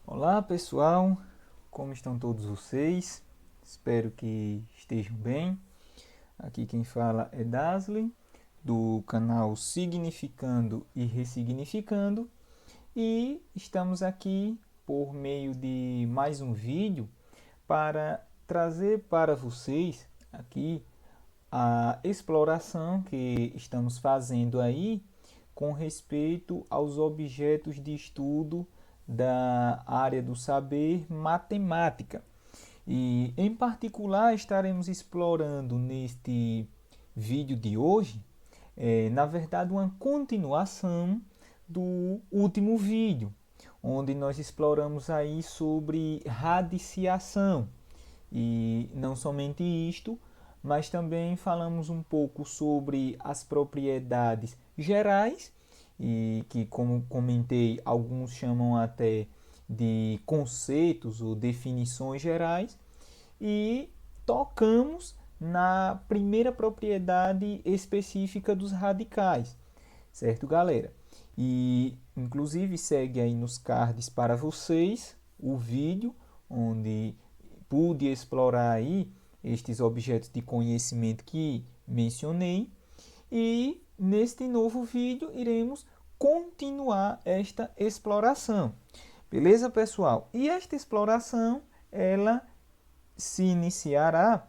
Olá pessoal, como estão todos vocês? Espero que estejam bem. Aqui quem fala é Dasley, do canal Significando e Ressignificando, e estamos aqui por meio de mais um vídeo para trazer para vocês aqui a exploração que estamos fazendo aí com respeito aos objetos de estudo da área do saber matemática. E, em particular, estaremos explorando neste vídeo de hoje, na verdade, uma continuação do último vídeo, onde nós exploramos aí sobre radiciação. E não somente isto, mas também falamos um pouco sobre as propriedades gerais, e que, como comentei, alguns chamam até de conceitos ou definições gerais, e tocamos na primeira propriedade específica dos radicais, certo, galera? E inclusive segue aí nos cards para vocês o vídeo onde pude explorar aí estes objetos de conhecimento que mencionei, e neste novo vídeo iremos continuar esta exploração. Beleza, pessoal? E esta exploração, ela se iniciará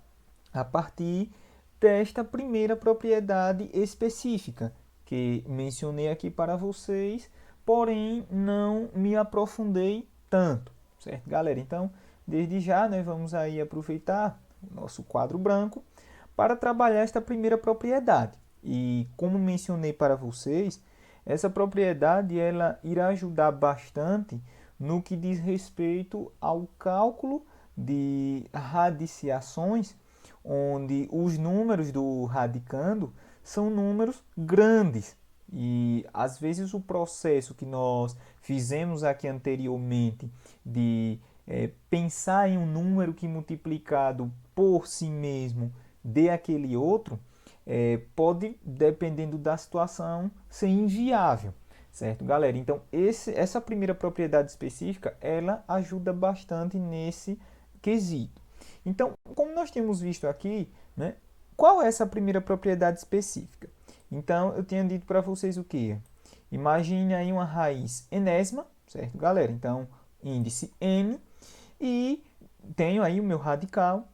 a partir desta primeira propriedade específica que mencionei aqui para vocês, porém não me aprofundei tanto, certo, galera? Então, desde já, nós vamos aí aproveitar o nosso quadro branco para trabalhar esta primeira propriedade. E como mencionei para vocês, essa propriedade ela irá ajudar bastante no que diz respeito ao cálculo de radiciações, onde os números do radicando são números grandes. E às vezes o processo que nós fizemos aqui anteriormente de pensar em um número que multiplicado por si mesmo dê aquele outro, pode, dependendo da situação, ser inviável, certo, galera? Então, essa primeira propriedade específica, ela ajuda bastante nesse quesito. Então, como nós temos visto aqui, né, qual é essa primeira propriedade específica? Então, eu tinha dito para vocês o que? Imagine aí uma raiz enésima, certo, galera? Então, índice n, e tenho aí o meu radical,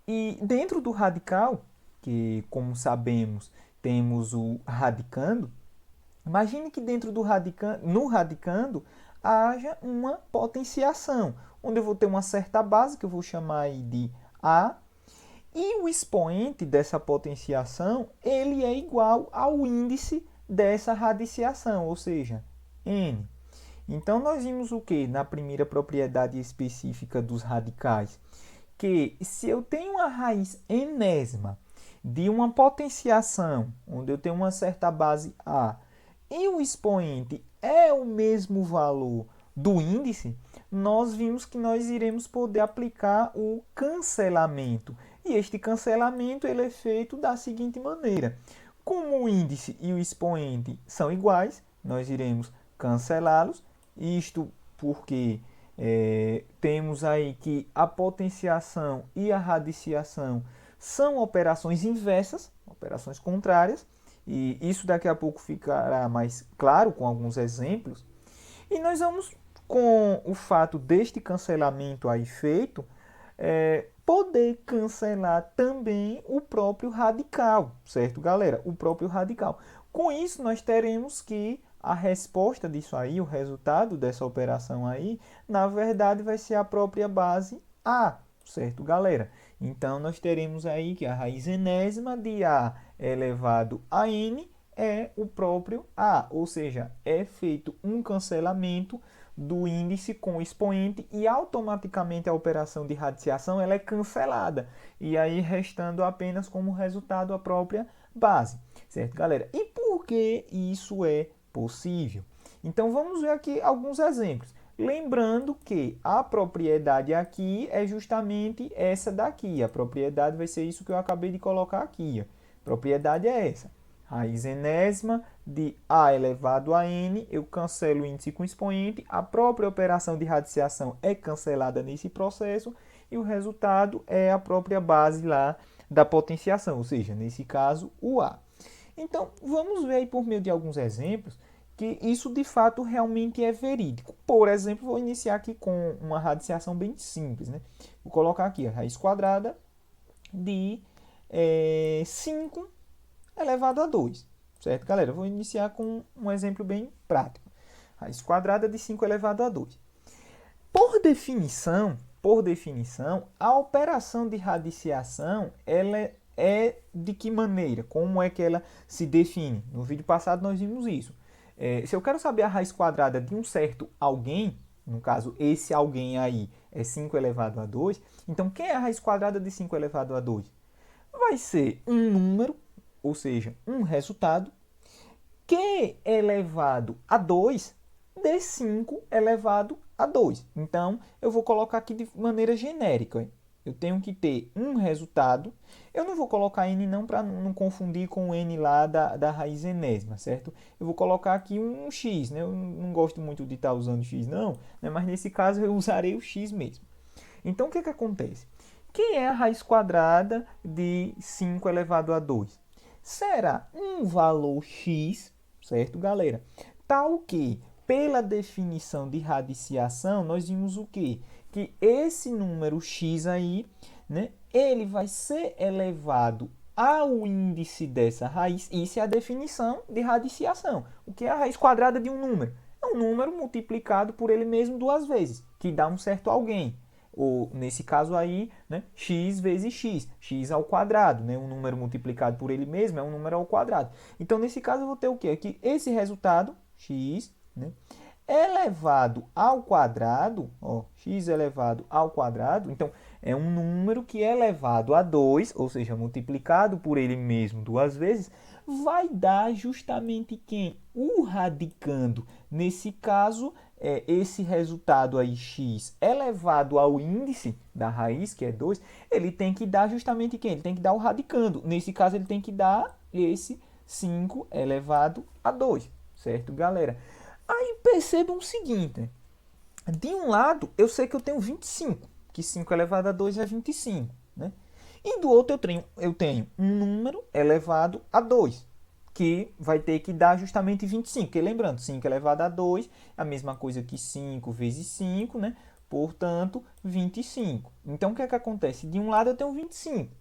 e dentro do radical, que como sabemos temos o radicando, imagine que dentro do no radicando haja uma potenciação, onde eu vou ter uma certa base, que eu vou chamar aí de A, e o expoente dessa potenciação, ele é igual ao índice dessa radiciação, ou seja, n. Então, nós vimos o que na primeira propriedade específica dos radicais? Que se eu tenho uma raiz enésima de uma potenciação, onde eu tenho uma certa base A, e o expoente é o mesmo valor do índice, nós vimos que nós iremos poder aplicar o cancelamento. E este cancelamento ele é feito da seguinte maneira: como o índice e o expoente são iguais, nós iremos cancelá-los. Isto porque temos aí que a potenciação e a radiciação são operações inversas, operações contrárias, e isso daqui a pouco ficará mais claro com alguns exemplos. E nós vamos, com o fato deste cancelamento aí feito, poder cancelar também o próprio radical, certo, galera? O próprio radical. Com isso, nós teremos que a resposta disso aí, o resultado dessa operação aí, na verdade vai ser a própria base A, certo, galera? Então, nós teremos aí que a raiz enésima de A elevado a N é o próprio A, ou seja, é feito um cancelamento do índice com o expoente e automaticamente a operação de radiciação ela é cancelada. E aí restando apenas como resultado a própria base, certo, galera? E por que isso é possível? Então vamos ver aqui alguns exemplos. Lembrando que a propriedade aqui é justamente essa daqui. A propriedade vai ser isso que eu acabei de colocar aqui. A propriedade é essa. Raiz enésima de a elevado a n, eu cancelo o índice com expoente, a própria operação de radiciação é cancelada nesse processo e o resultado é a própria base lá da potenciação, ou seja, nesse caso, o A. Então, vamos ver aí por meio de alguns exemplos que isso de fato realmente é verídico. Por exemplo, vou iniciar aqui com uma radiciação bem simples, né? Vou colocar aqui a raiz quadrada de 5 elevado a 2, certo, galera? Vou iniciar com um exemplo bem prático. Raiz quadrada de 5 elevado a 2. Por definição, a operação de radiciação ela é de que maneira? Como é que ela se define? No vídeo passado nós vimos isso. Se eu quero saber a raiz quadrada de um certo alguém, no caso esse alguém aí é 5 elevado a 2, então quem é a raiz quadrada de 5 elevado a 2? Vai ser um número, ou seja, um resultado, que elevado a 2 de 5 elevado a 2. Então, eu vou colocar aqui de maneira genérica. Eu tenho que ter um resultado. Eu não vou colocar n não para não confundir com o n lá da raiz enésima, certo? Eu vou colocar aqui um x, né? Eu não gosto muito de estar usando x não, né? Mas nesse caso eu usarei o x mesmo. Então, o que acontece? Que é a raiz quadrada de 5 elevado a 2? Será um valor x, certo, galera? Tal que, pela definição de radiciação, nós vimos o quê? Que esse número x aí, né, ele vai ser elevado ao índice dessa raiz. Isso é a definição de radiciação. O que é a raiz quadrada de um número? É um número multiplicado por ele mesmo duas vezes, que dá um certo alguém. Ou, nesse caso aí, né, x vezes x ao quadrado, né, um número multiplicado por ele mesmo é um número ao quadrado. Então, nesse caso, eu vou ter o quê? Aqui, esse resultado, x, né, elevado ao quadrado, ó, x elevado ao quadrado, então, é um número que é elevado a 2, ou seja, multiplicado por ele mesmo duas vezes, vai dar justamente quem? O radicando. Nesse caso, esse resultado aí, x, elevado ao índice da raiz, que é 2, ele tem que dar justamente quem? Ele tem que dar o radicando. Nesse caso, ele tem que dar esse 5 elevado a 2, certo, galera? Aí percebam o seguinte, de um lado, eu sei que eu tenho 25, que 5 elevado a 2 é 25, né? E do outro eu tenho um número elevado a 2, que vai ter que dar justamente 25. Porque lembrando, 5 elevado a 2 é a mesma coisa que 5 vezes 5, né? Portanto, 25. Então, o que acontece? De um lado eu tenho 25.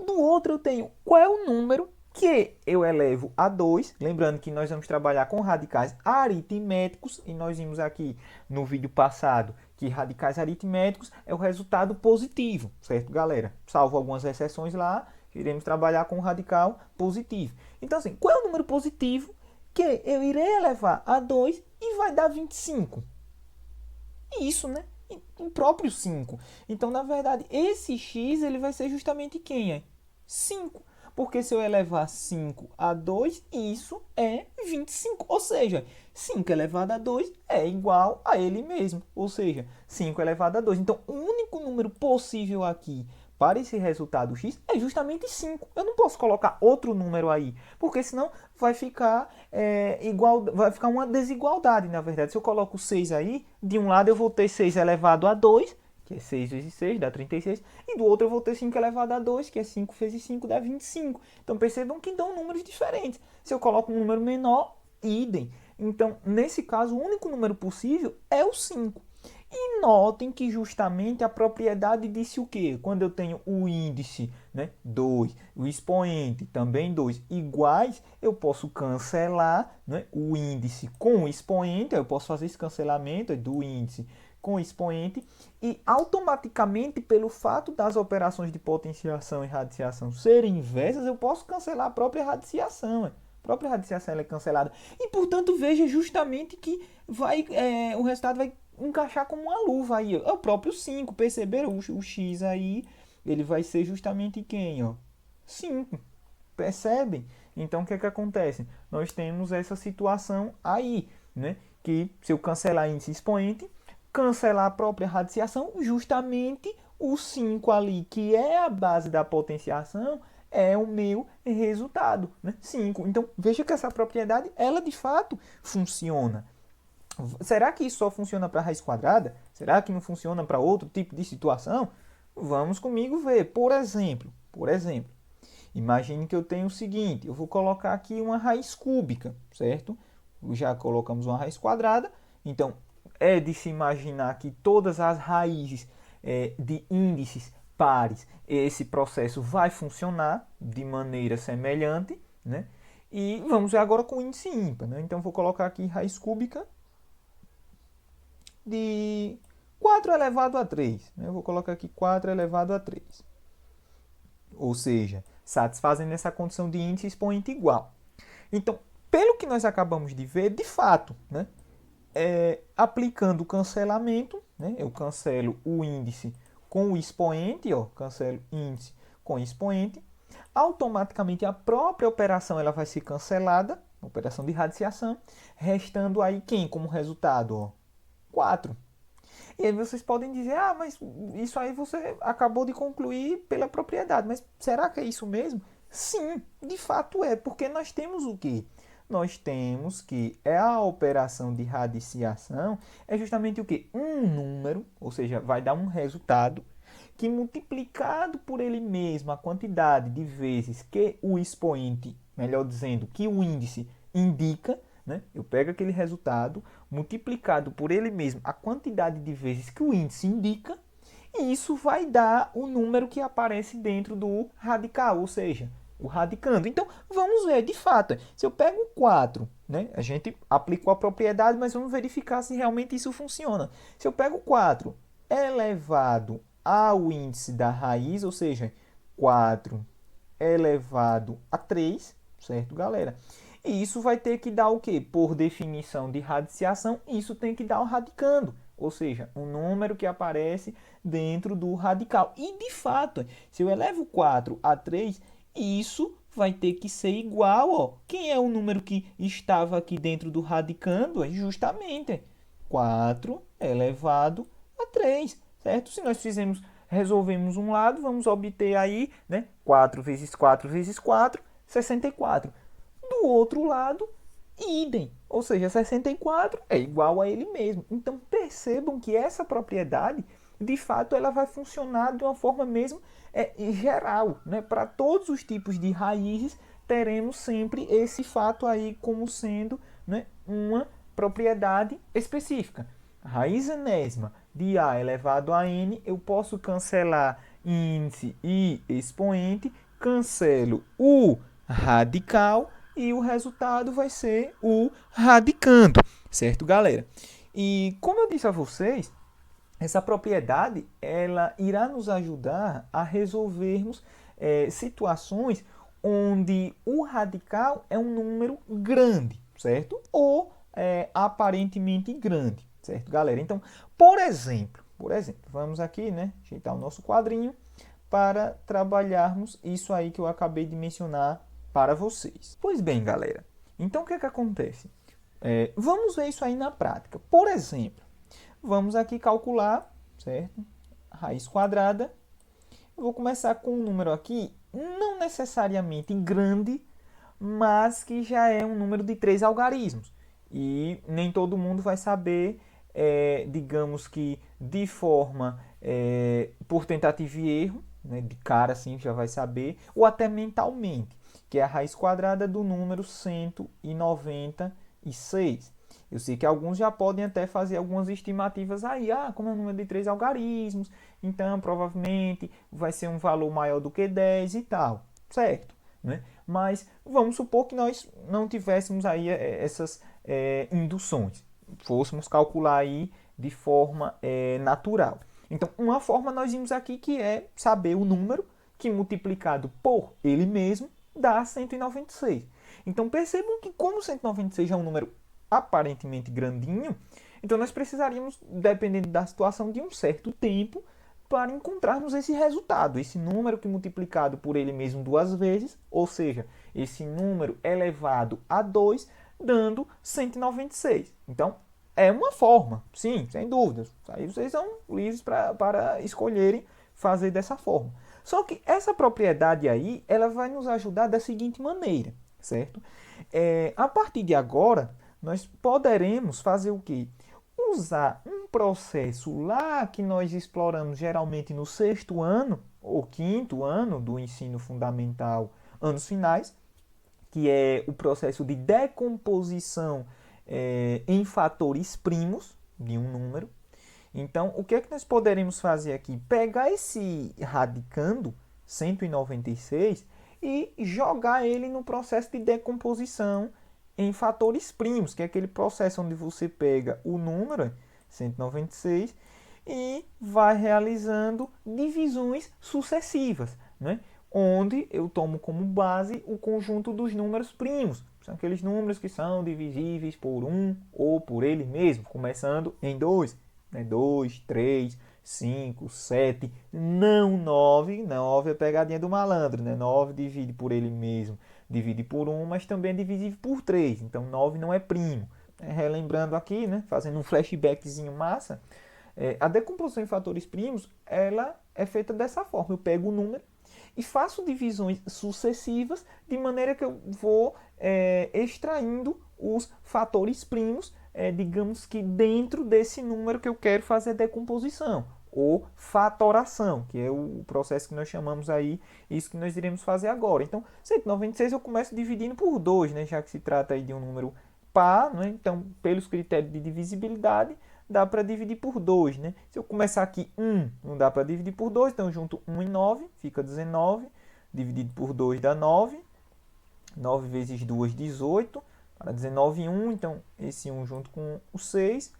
Do outro eu tenho qual é o número que eu elevo a 2. Lembrando que nós vamos trabalhar com radicais aritméticos. E nós vimos aqui no vídeo passado que radicais aritméticos é o resultado positivo, certo, galera? Salvo algumas exceções lá, iremos trabalhar com o radical positivo. Então, assim, qual é o número positivo que eu irei elevar a 2 e vai dar 25? Isso, né? O próprio 5. Então, na verdade, esse x ele vai ser justamente quem? 5. Porque se eu elevar 5 a 2, isso é 25. Ou seja, 5 elevado a 2 é igual a ele mesmo. Ou seja, 5 elevado a 2. Então, o único número possível aqui para esse resultado x é justamente 5. Eu não posso colocar outro número aí, porque senão vai ficar vai ficar uma desigualdade, na verdade. Se eu coloco 6 aí, de um lado eu vou ter 6 elevado a 2, que é 6 vezes 6, dá 36, e do outro eu vou ter 5 elevado a 2, que é 5 vezes 5, dá 25. Então percebam que dão números diferentes. Se eu coloco um número menor, idem. Então, nesse caso, o único número possível é o 5. E notem que justamente a propriedade disse o quê? Quando eu tenho o índice, né, 2, o expoente também 2 iguais, eu posso cancelar, né, o índice com o expoente, eu posso fazer esse cancelamento do índice com o expoente e automaticamente, pelo fato das operações de potenciação e radiciação serem inversas, eu posso cancelar a própria radiciação. A própria radiciação ela é cancelada. E, portanto, veja justamente que o resultado vai encaixar como uma luva aí. É o próprio 5, perceberam? O x aí, ele vai ser justamente quem? Ó? 5. Percebem? Então, o que acontece? Nós temos essa situação aí, né? Que se eu cancelar índice expoente, cancelar a própria radiciação, justamente o 5 ali, que é a base da potenciação, é o meu resultado, né? 5. Então, veja que essa propriedade, ela de fato funciona. Será que isso só funciona para raiz quadrada? Será que não funciona para outro tipo de situação? Vamos comigo ver. Por exemplo, imagine que eu tenho o seguinte, eu vou colocar aqui uma raiz cúbica, certo? Já colocamos uma raiz quadrada, então é de se imaginar que todas as raízes de índices pares, esse processo vai funcionar de maneira semelhante, né? E vamos ver agora com o índice ímpar, né? Então vou colocar aqui raiz cúbica de 4 elevado a 3. Eu vou colocar aqui 4 elevado a 3. Ou seja, satisfazendo essa condição de índice expoente igual. Então, pelo que nós acabamos de ver, de fato, né, aplicando o cancelamento, né, eu cancelo o índice com o expoente, ó, cancelo índice com expoente, automaticamente a própria operação ela vai ser cancelada, operação de radiciação, restando aí quem como resultado? Ó, 4. E aí vocês podem dizer, mas isso aí você acabou de concluir pela propriedade. Mas será que é isso mesmo? Sim, de fato é, porque nós temos o quê? Nós temos que a operação de radiciação é justamente o quê? Um número, ou seja, vai dar um resultado que multiplicado por ele mesmo a quantidade de vezes que o expoente, melhor dizendo, que o índice indica, né? Eu pego aquele resultado multiplicado por ele mesmo a quantidade de vezes que o índice indica e isso vai dar o número que aparece dentro do radical, ou seja, o radicando. Então, vamos ver, de fato, se eu pego 4, né? A gente aplicou a propriedade, mas vamos verificar se realmente isso funciona. Se eu pego 4 elevado ao índice da raiz, ou seja, 4 elevado a 3, certo, galera? E isso vai ter que dar o quê? Por definição de radiciação, isso tem que dar o radicando, ou seja, um número que aparece dentro do radical. E, de fato, se eu elevo 4 a 3, isso vai ter que ser igual, ó. Quem é o número que estava aqui dentro do radicando? É justamente 4 elevado a 3, certo? Se nós resolvemos um lado, vamos obter aí, né, 4 vezes 4 vezes 4, 64. Do outro lado, idem, ou seja, 64 é igual a ele mesmo. Então percebam que essa propriedade, de fato, ela vai funcionar de uma forma mesmo geral, né? Para todos os tipos de raízes, teremos sempre esse fato aí como sendo, né, uma propriedade específica. Raiz enésima de a elevado a n, eu posso cancelar índice e expoente, cancelo o radical e o resultado vai ser o radicando, certo, galera? E como eu disse a vocês, essa propriedade ela irá nos ajudar a resolvermos situações onde o radical é um número grande, certo? Ou aparentemente grande, certo, galera? Então, por exemplo, vamos aqui, né, ajeitar o nosso quadrinho para trabalharmos isso aí que eu acabei de mencionar para vocês. Pois bem, galera, então o que acontece? Vamos ver isso aí na prática. Por exemplo, vamos aqui calcular, certo? Raiz quadrada. Eu vou começar com um número aqui, não necessariamente grande, mas que já é um número de 3 algarismos. E nem todo mundo vai saber, digamos que de forma, por tentativa e erro, né, de cara assim já vai saber, ou até mentalmente, que é a raiz quadrada do número 196. Eu sei que alguns já podem até fazer algumas estimativas aí, como é um número de 3 algarismos, então provavelmente vai ser um valor maior do que 10 e tal, certo? Né? Mas vamos supor que nós não tivéssemos aí essas induções, fôssemos calcular aí de forma natural. Então, uma forma nós vimos aqui que é saber o número que multiplicado por ele mesmo dá 196. Então, percebam que como 196 é um número aparentemente grandinho, então nós precisaríamos, dependendo da situação, de um certo tempo para encontrarmos esse resultado, esse número que multiplicado por ele mesmo 2 vezes, ou seja, esse número elevado a 2, dando 196. Então, é uma forma, sim, sem dúvidas. Aí vocês são livres para escolherem fazer dessa forma. Só que essa propriedade aí, ela vai nos ajudar da seguinte maneira, certo? A partir de agora, nós poderemos fazer o quê? Usar um processo lá que nós exploramos geralmente no sexto ano ou quinto ano do ensino fundamental, anos finais, que é o processo de decomposição em fatores primos de um número. Então, o que é que nós poderemos fazer aqui? Pegar esse radicando 196 e jogar ele no processo de decomposição em fatores primos, que é aquele processo onde você pega o número 196 e vai realizando divisões sucessivas, né? Onde eu tomo como base o conjunto dos números primos. São aqueles números que são divisíveis por 1 ou por ele mesmo, começando em 2. 2, 3, 5, 7, não 9. 9 é pegadinha do malandro, né? 9 divide por ele mesmo, divide por 1, mas também é divisível por 3. Então 9 não é primo. Relembrando aqui, né? Fazendo um flashbackzinho massa, a decomposição em fatores primos, ela é feita dessa forma. Eu pego o número e faço divisões sucessivas de maneira que eu vou extraindo os fatores primos, digamos que dentro desse número que eu quero fazer decomposição, ou fatoração, que é o processo que nós chamamos aí, isso que nós iremos fazer agora. Então, 196 eu começo dividindo por 2, né, já que se trata aí de um número par, né, então, pelos critérios de divisibilidade, dá para dividir por 2, né? Se eu começar aqui 1, não dá para dividir por 2, então eu junto 1 e 9, fica 19, dividido por 2 dá 9, 9 vezes 2, 18, para 19 e 1, então esse 1 junto com o 6.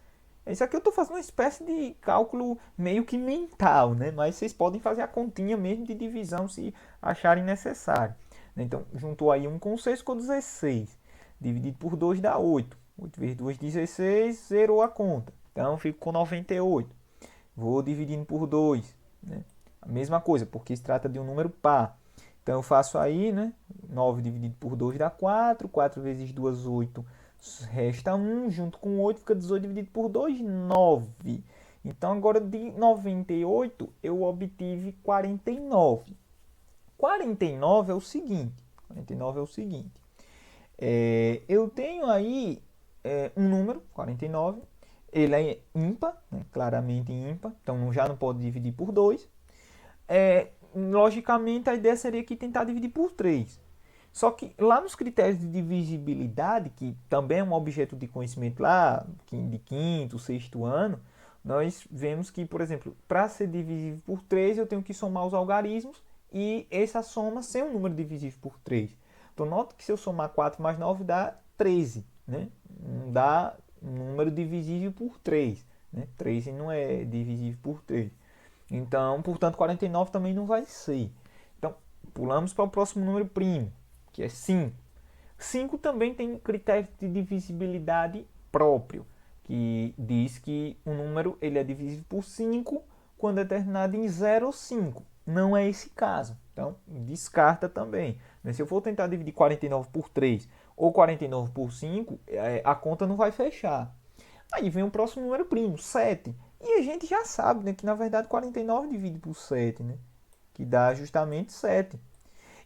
Isso aqui eu estou fazendo uma espécie de cálculo meio que mental, né? Mas vocês podem fazer a continha mesmo de divisão se acharem necessário. Então, juntou aí 1 com 6, ficou 16. Dividido por 2 dá 8. 8 vezes 2, 16, zerou a conta. Então, fico com 98. Vou dividindo por 2. Né? A mesma coisa, porque se trata de um número par. Então, eu faço aí, né? 9 dividido por 2 dá 4. 4 vezes 2, 8. Resta 1. Junto com 8, fica 18 dividido por 2, 9. Então, agora de 98, eu obtive 49. 49 é o seguinte. 49 é o seguinte. Eu tenho aí um número, 49. Ele é ímpar, né? Claramente ímpar, então já não pode dividir por 2. Logicamente, a ideia seria que tentar dividir por 3. Só que lá nos critérios de divisibilidade, que também é um objeto de conhecimento lá de quinto, sexto ano, nós vemos que, por exemplo, para ser divisível por 3, eu tenho que somar os algarismos e essa soma ser um número divisível por 3. Então, nota que se eu somar 4 mais 9 dá 13, né? Não dá um número divisível por 3. Né? 13 não é divisível por 3. Então, portanto, 49 também não vai ser. Então, pulamos para o próximo número primo, que é 5. 5 também tem critério de divisibilidade próprio, que diz que um número ele é divisível por 5 quando é terminado em 0 ou 5. Não é esse caso. Então, descarta também. Se eu for tentar dividir 49 por 3 ou 49 por 5, a conta não vai fechar. Aí vem o próximo número primo, 7. E a gente já sabe, né, que na verdade 49 divide por 7, né, que dá justamente 7.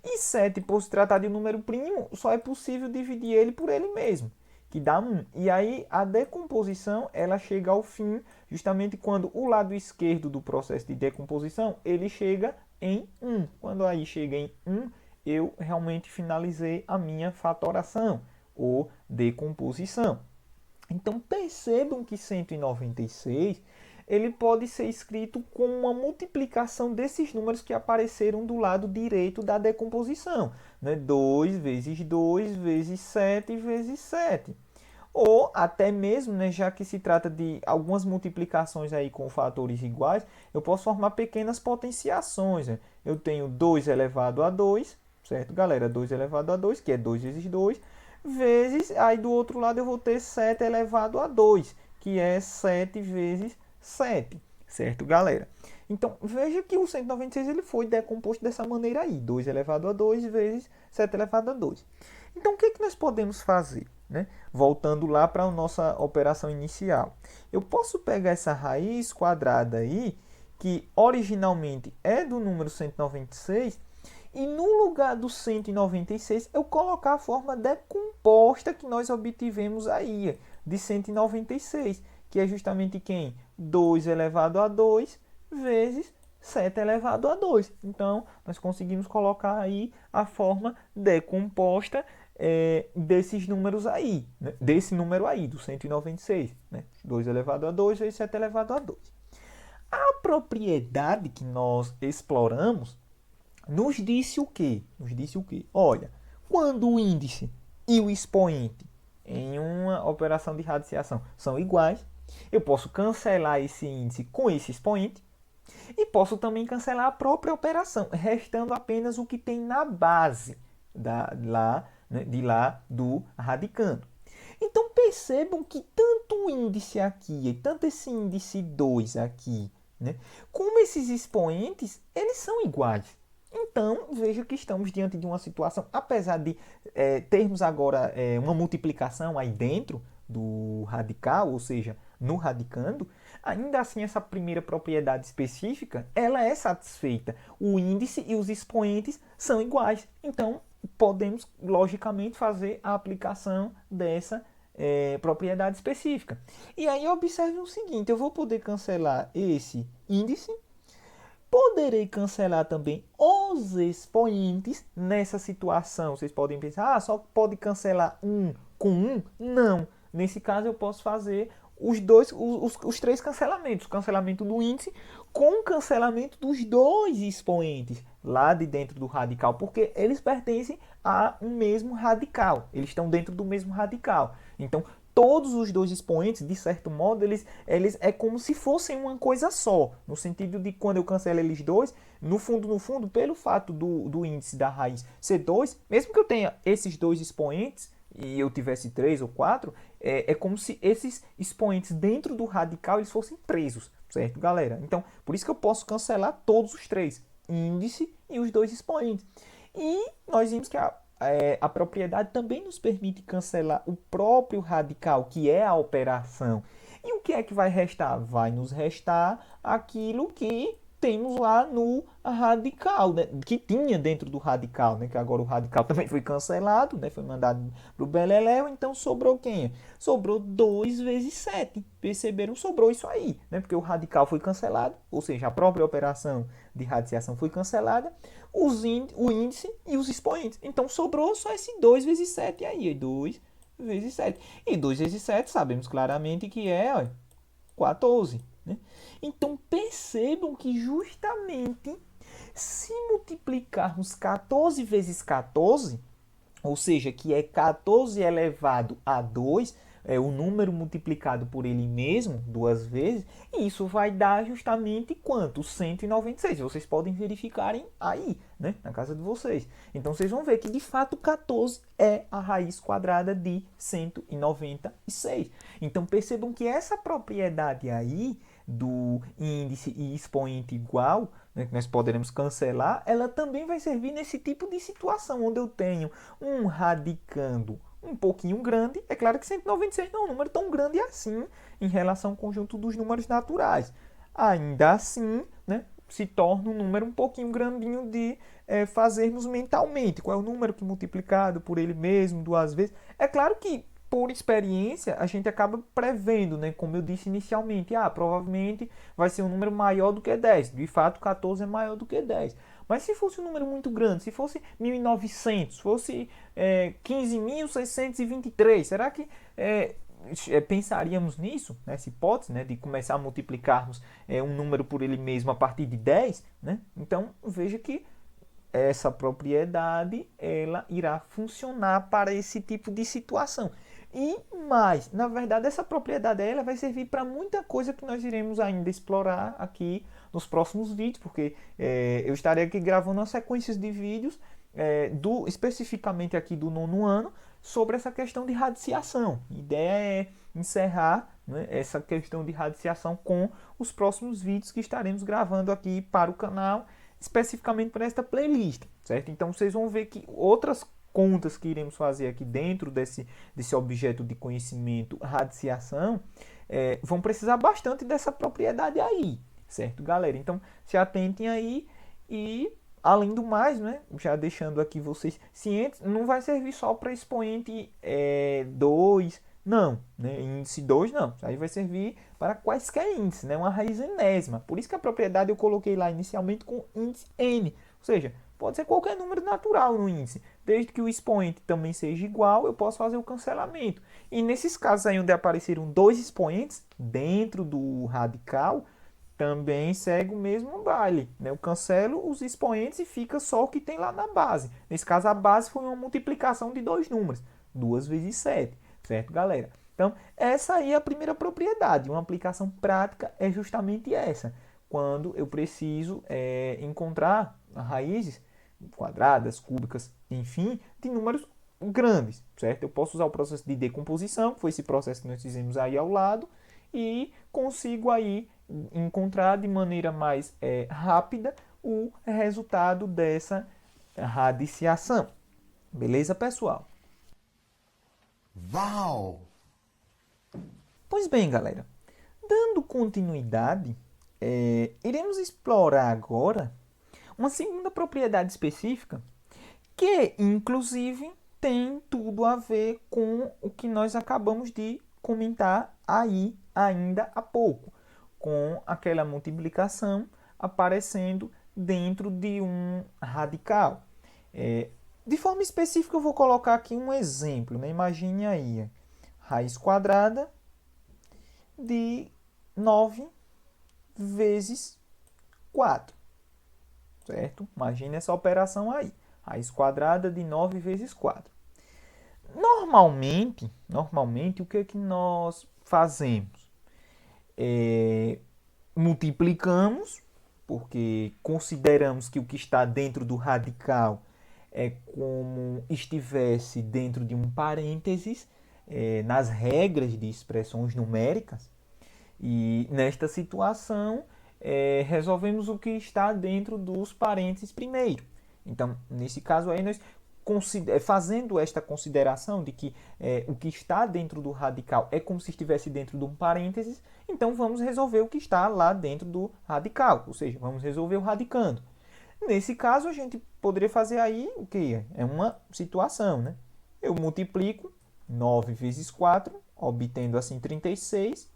E 7, por se tratar de um número primo, só é possível dividir ele por ele mesmo, que dá 1. E aí a decomposição ela chega ao fim justamente quando o lado esquerdo do processo de decomposição ele chega em 1. Quando aí chega em 1, eu realmente finalizei a minha fatoração ou decomposição. Então percebam que 196 ele pode ser escrito com uma multiplicação desses números que apareceram do lado direito da decomposição. Né? 2 vezes 2 vezes 7 vezes 7. Ou até mesmo, né, já que se trata de algumas multiplicações aí com fatores iguais, eu posso formar pequenas potenciações. Né? Eu tenho 2 elevado a 2, certo, galera? 2 elevado a 2, que é 2 vezes 2, vezes, aí do outro lado eu vou ter 7 elevado a 2, que é 7 vezes 7, certo, galera? Então, veja que o 196 ele foi decomposto dessa maneira aí, 2 elevado a 2 vezes 7 elevado a 2. Então, o que, que nós podemos fazer? Né? Voltando lá para a nossa operação inicial. Eu posso pegar essa raiz quadrada aí que originalmente é do número 196, e no lugar do 196 eu colocar a forma decomposta que nós obtivemos aí, de 196, que é justamente quem? 2 elevado a 2 vezes 7 elevado a 2. Então, nós conseguimos colocar aí a forma decomposta desses números aí, né? Desse número aí, do 196, né? 2 elevado a 2 vezes 7 elevado a 2. A propriedade que nós exploramos nos disse o quê? Nos disse o quê? Olha, quando o índice e o expoente em uma operação de radiciação são iguais, eu posso cancelar esse índice com esse expoente e posso também cancelar a própria operação, restando apenas o que tem na base de lá do radicando. Então percebam que tanto o índice aqui e tanto esse índice 2 aqui, né, como esses expoentes, eles são iguais. Então, veja que estamos diante de uma situação, apesar de termos agora uma multiplicação aí dentro do radical, ou seja, no radicando, ainda assim essa primeira propriedade específica, ela é satisfeita. O índice e os expoentes são iguais. Então, podemos, logicamente, fazer a aplicação dessa propriedade específica. E aí, observe o seguinte, eu vou poder cancelar esse índice, poderei cancelar também os expoentes nessa situação. Vocês podem pensar, só pode cancelar um com um? Não. Nesse caso, eu posso fazer os três cancelamentos. O cancelamento do índice com o cancelamento dos dois expoentes lá de dentro do radical, porque eles pertencem a um mesmo radical. Eles estão dentro do mesmo radical. Então, todos os dois expoentes, de certo modo, eles é como se fossem uma coisa só. No sentido de quando eu cancelo eles dois, no fundo, pelo fato do índice da raiz ser 2, mesmo que eu tenha esses dois expoentes, e eu tivesse 3 ou 4, é como se esses expoentes dentro do radical eles fossem presos, certo, galera? Então, por isso que eu posso cancelar todos os três, índice e os dois expoentes. E nós vimos que a propriedade também nos permite cancelar o próprio radical, que é a operação. E o que é que vai restar? Vai nos restar aquilo que temos lá no radical, né? Que tinha dentro do radical, né? Que agora o radical também foi cancelado, né? Foi mandado para o beleléu, então sobrou quem? Sobrou 2 vezes 7. Perceberam? Sobrou isso aí, né? Porque o radical foi cancelado, ou seja, a própria operação de radiciação foi cancelada, o índice e os expoentes. Então sobrou só esse 2 vezes 7 aí, 2 vezes 7. E 2 vezes 7 sabemos claramente que é 14. Né? Então percebam que justamente se multiplicarmos 14 vezes 14, ou seja, que é 14 elevado a 2, é o número multiplicado por ele mesmo duas vezes, e isso vai dar justamente quanto? 196. Vocês podem verificarem aí, né, na casa de vocês. Então vocês vão ver que de fato 14 é a raiz quadrada de 196. Então percebam que essa propriedade aí do índice e expoente igual, né, que nós poderemos cancelar, ela também vai servir nesse tipo de situação, onde eu tenho um radicando um pouquinho grande. É claro que 196 não é um número tão grande assim em relação ao conjunto dos números naturais. Ainda assim, né, se torna um número um pouquinho grandinho de fazermos mentalmente. Qual é o número que multiplicado por ele mesmo duas vezes? É claro que por experiência, a gente acaba prevendo, né? Como eu disse inicialmente, provavelmente vai ser um número maior do que 10. De fato, 14 é maior do que 10. Mas se fosse um número muito grande, se fosse 1.900, fosse 15.623, será que pensaríamos nisso, nessa hipótese, né, de começar a multiplicarmos um número por ele mesmo a partir de 10? Né? Então, veja que essa propriedade ela irá funcionar para esse tipo de situação. E mais, na verdade, essa propriedade ela vai servir para muita coisa que nós iremos ainda explorar aqui nos próximos vídeos, porque eu estarei aqui gravando uma sequência de vídeos especificamente aqui do nono ano sobre essa questão de radiciação. A ideia é encerrar, né, essa questão de radiciação com os próximos vídeos que estaremos gravando aqui para o canal, especificamente para esta playlist, certo? Então vocês vão ver que outras contas que iremos fazer aqui dentro desse objeto de conhecimento radiciação vão precisar bastante dessa propriedade aí. certo, galera? Então, se atentem aí e, além do mais, né, já deixando aqui vocês cientes, não vai servir só para expoente 2, não, né, índice 2 não, aí vai servir para quaisquer índices, né, uma raiz enésima. Por isso que a propriedade eu coloquei lá inicialmente com índice n, ou seja, pode ser qualquer número natural no índice. Desde que o expoente também seja igual, eu posso fazer o cancelamento. E nesses casos aí onde apareceram dois expoentes dentro do radical, também segue o mesmo baile, né? Eu cancelo os expoentes e fica só o que tem lá na base. Nesse caso, a base foi uma multiplicação de dois números, 2 vezes 7, certo, galera? Então, essa aí é a primeira propriedade. Uma aplicação prática é justamente essa. Quando eu preciso encontrar raízes quadradas, cúbicas, enfim, de números grandes, certo? Eu posso usar o processo de decomposição, que foi esse processo que nós fizemos aí ao lado, e consigo aí encontrar de maneira mais rápida o resultado dessa radiciação. Beleza, pessoal? Uau! Pois bem, galera, dando continuidade, iremos explorar agora uma segunda propriedade específica que, inclusive, tem tudo a ver com o que nós acabamos de comentar aí ainda há pouco, com aquela multiplicação aparecendo dentro de um radical. De forma específica, eu vou colocar aqui um exemplo, né? Imagine aí, raiz quadrada de 9 vezes 4, certo? Imagine essa operação aí, raiz quadrada de 9 vezes 4. Normalmente, o que é que nós fazemos? Multiplicamos, porque consideramos que o que está dentro do radical é como estivesse dentro de um parênteses, nas regras de expressões numéricas. E nesta situação, resolvemos o que está dentro dos parênteses primeiro. Então, nesse caso aí, nós fazendo esta consideração de que o que está dentro do radical é como se estivesse dentro de um parênteses, então vamos resolver o que está lá dentro do radical, ou seja, vamos resolver o radicando. Nesse caso, a gente poderia fazer aí o que? É uma situação, né? Eu multiplico 9 vezes 4, obtendo assim 36,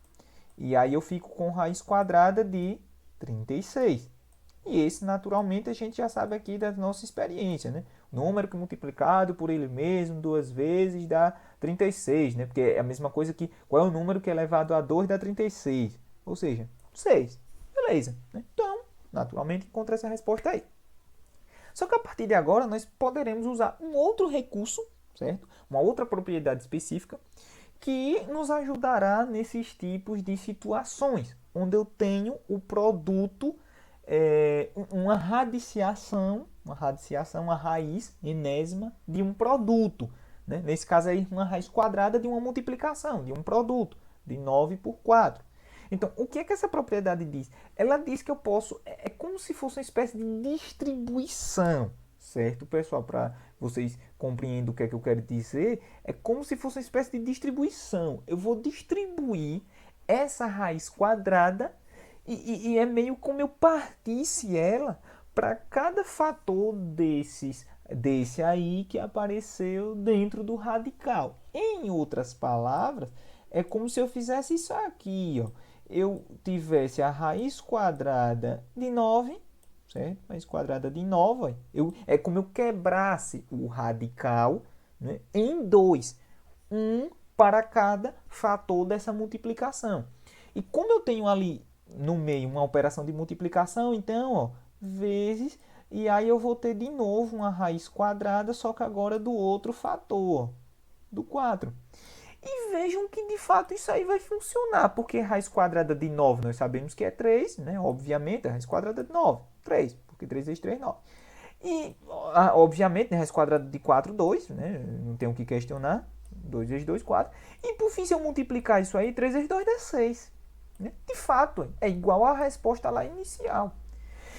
e aí eu fico com raiz quadrada de 36. E esse, naturalmente, a gente já sabe aqui da nossa experiência, né? Número que multiplicado por ele mesmo duas vezes dá 36, né? Porque é a mesma coisa que qual é o número que é elevado a 2 dá 36. Ou seja, 6. Beleza, né? Então, naturalmente, encontra essa resposta aí. Só que a partir de agora nós poderemos usar um outro recurso, certo? Uma outra propriedade específica que nos ajudará nesses tipos de situações, onde eu tenho o produto, uma radiciação, uma raiz enésima de um produto. Né? Nesse caso aí, uma raiz quadrada de uma multiplicação, de um produto, de 9 por 4. Então, o que é que essa propriedade diz? Ela diz que eu posso, é como se fosse uma espécie de distribuição, certo, pessoal? Para vocês compreenderem o que é que eu quero dizer, é como se fosse uma espécie de distribuição. Eu vou distribuir essa raiz quadrada e é meio como eu partisse ela para cada fator desse aí que apareceu dentro do radical. Em outras palavras, é como se eu fizesse isso aqui, ó. Eu tivesse a raiz quadrada de 9, certo? Raiz quadrada de 9, é como eu quebrasse o radical, né, em dois, um para cada fator dessa multiplicação. E como eu tenho ali no meio uma operação de multiplicação, então, ó, vezes, e aí eu vou ter de novo uma raiz quadrada, só que agora do outro fator, ó, do 4. E vejam que de fato isso aí vai funcionar, porque raiz quadrada de 9 nós sabemos que é 3, né? Obviamente, a raiz quadrada de 9, 3, porque 3 vezes 3 é 9. E, obviamente, né, raiz quadrada de 4, 2, né? Não tem o que questionar. 2 vezes 2, 4. E por fim, se eu multiplicar isso aí, 3 vezes 2 dá 6. Né? De fato, é igual à resposta lá inicial.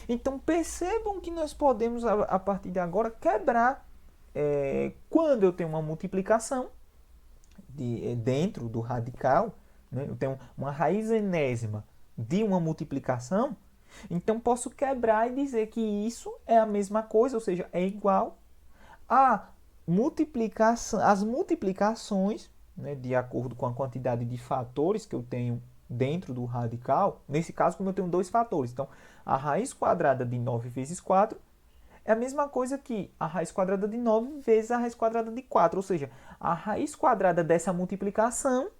Então percebam que nós podemos, a partir de agora, quebrar quando eu tenho uma multiplicação dentro do radical, né? Eu tenho uma raiz enésima de uma multiplicação, então posso quebrar e dizer que isso é a mesma coisa, ou seja, é igual a as multiplicações, né, de acordo com a quantidade de fatores que eu tenho dentro do radical. Nesse caso, como eu tenho dois fatores, então a raiz quadrada de 9 vezes 4 é a mesma coisa que a raiz quadrada de 9 vezes a raiz quadrada de 4, ou seja, a raiz quadrada dessa multiplicação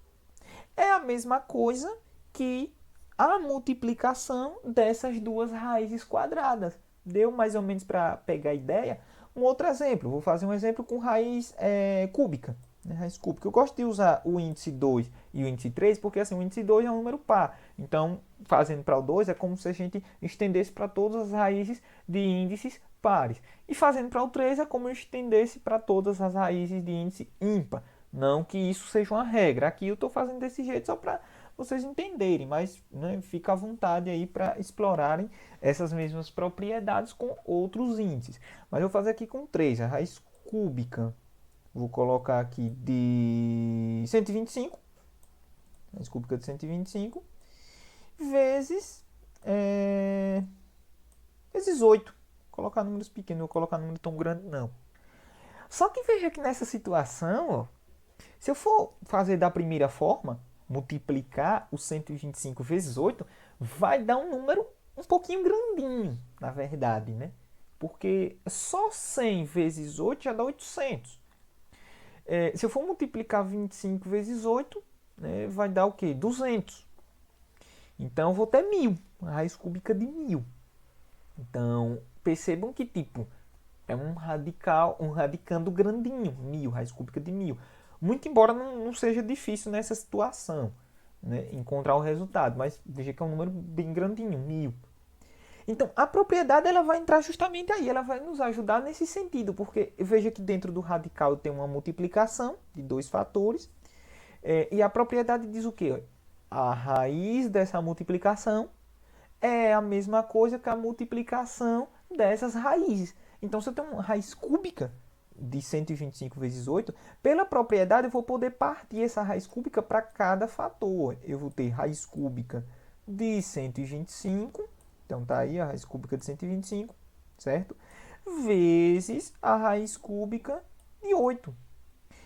é a mesma coisa que a multiplicação dessas duas raízes quadradas. Deu mais ou menos para pegar a ideia? Um outro exemplo, vou fazer um exemplo com raiz cúbica. Né? Raiz cúbica. Eu gosto de usar o índice 2 e o índice 3, porque assim, o índice 2 é um número par. Então, fazendo para o 2, é como se a gente estendesse para todas as raízes de índices pares. E fazendo para o 3, é como eu estendesse para todas as raízes de índice ímpar. Não que isso seja uma regra. Aqui eu estou fazendo desse jeito só para vocês entenderem, mas né, fica à vontade aí para explorarem essas mesmas propriedades com outros índices. Mas eu vou fazer aqui com 3, a raiz cúbica. Vou colocar aqui de 125, raiz cúbica de 125, vezes, vezes 8. Vou colocar números pequenos, não vou colocar número tão grande não. Só que veja que nessa situação, ó, se eu for fazer da primeira forma, multiplicar o 125 vezes 8, vai dar um número um pouquinho grandinho, na verdade, né? Porque só 100 vezes 8 já dá 800. Se eu for multiplicar 25 vezes 8, né, vai dar o quê? 200. Então, eu vou ter 1000, a raiz cúbica de 1000. Então, percebam que, tipo, é um radicando grandinho, 1000, raiz cúbica de 1000. Muito embora não seja difícil nessa situação, né, encontrar o resultado, mas veja que é um número bem grandinho, 1000. Então, a propriedade ela vai entrar justamente aí, ela vai nos ajudar nesse sentido, porque veja que dentro do radical tem uma multiplicação de dois fatores, e a propriedade diz o quê? A raiz dessa multiplicação é a mesma coisa que a multiplicação dessas raízes. Então, se eu tenho uma raiz cúbica de 125 vezes 8, pela propriedade eu vou poder partir essa raiz cúbica para cada fator. Eu vou ter raiz cúbica de 125, então tá aí a raiz cúbica de 125, certo? Vezes a raiz cúbica de 8.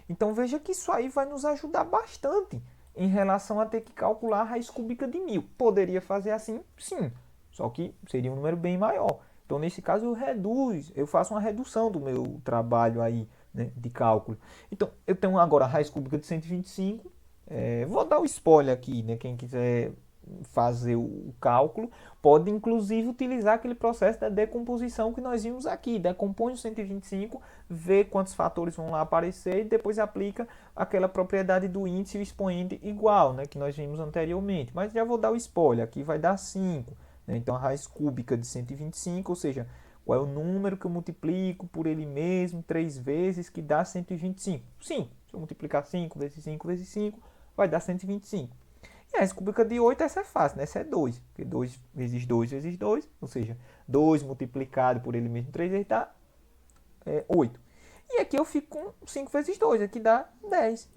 Então veja que isso aí vai nos ajudar bastante em relação a ter que calcular a raiz cúbica de 1000. Poderia fazer assim? Sim, só que seria um número bem maior. Então, nesse caso, eu faço uma redução do meu trabalho aí, né, de cálculo. Então, eu tenho agora a raiz cúbica de 125. Vou dar o spoiler aqui, né? Quem quiser fazer o cálculo, pode inclusive utilizar aquele processo da decomposição que nós vimos aqui. Decompõe o 125, vê quantos fatores vão lá aparecer e depois aplica aquela propriedade do índice e o expoente igual, né, que nós vimos anteriormente. Mas já vou dar o spoiler, aqui vai dar 5. Então, a raiz cúbica de 125, ou seja, qual é o número que eu multiplico por ele mesmo 3 vezes, que dá 125? Sim, se eu multiplicar 5 vezes 5 vezes 5, vai dar 125. E a raiz cúbica de 8, essa é fácil, né? Essa é 2, porque 2 vezes 2 vezes 2, ou seja, 2 multiplicado por ele mesmo 3 vezes dá 8. E aqui eu fico com 5 vezes 2, aqui dá 10.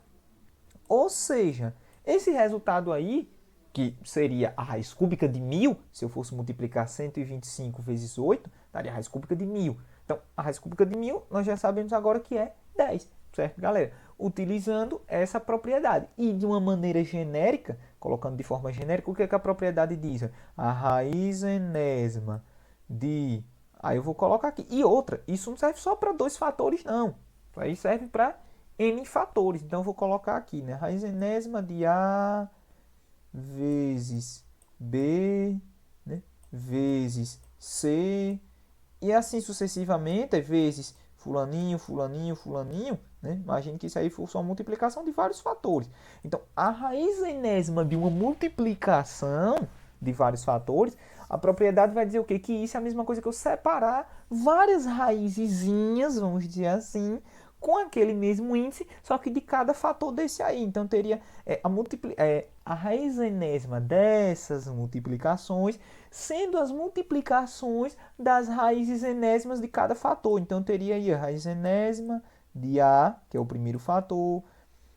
Ou seja, esse resultado aí, que seria a raiz cúbica de 1000, se eu fosse multiplicar 125 vezes 8, daria a raiz cúbica de 1000. Então, a raiz cúbica de 1000, nós já sabemos agora que é 10, certo, galera? Utilizando essa propriedade. E de uma maneira genérica, colocando de forma genérica, o que é que a propriedade diz? A raiz enésima de... Aí eu vou colocar aqui. E outra, isso não serve só para dois fatores, não. Isso aí serve para n fatores. Então, eu vou colocar aqui, né? Raiz enésima de A vezes B, né, vezes C, e assim sucessivamente, vezes fulaninho, fulaninho, fulaninho, né? Imagine que isso aí for só uma multiplicação de vários fatores. Então, a raiz enésima de uma multiplicação de vários fatores, a propriedade vai dizer o quê? Que isso é a mesma coisa que eu separar várias raizezinhas, vamos dizer assim, com aquele mesmo índice, só que de cada fator desse aí. Então, teria a raiz enésima dessas multiplicações, sendo as multiplicações das raízes enésimas de cada fator. Então, teria aí a raiz enésima de A, que é o primeiro fator,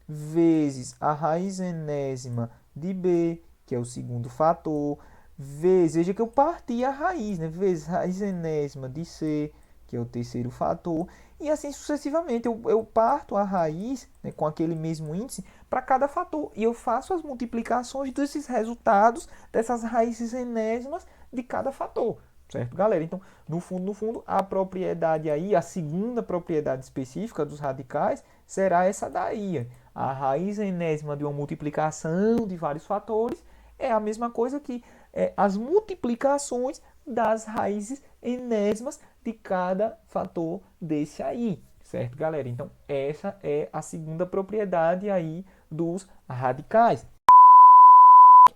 vezes a raiz enésima de B, que é o segundo fator, vezes, veja que eu parti a raiz, né? Vezes raiz enésima de C, que é o terceiro fator, e assim sucessivamente. Eu parto a raiz, né, com aquele mesmo índice para cada fator, e eu faço as multiplicações desses resultados, dessas raízes enésimas de cada fator. Certo, galera? Então, no fundo, a propriedade aí, a segunda propriedade específica dos radicais será essa daí. A raiz enésima de uma multiplicação de vários fatores é a mesma coisa que as multiplicações das raízes enésimas de cada fator desse aí. Certo, galera? Então, essa é a segunda propriedade aí dos radicais.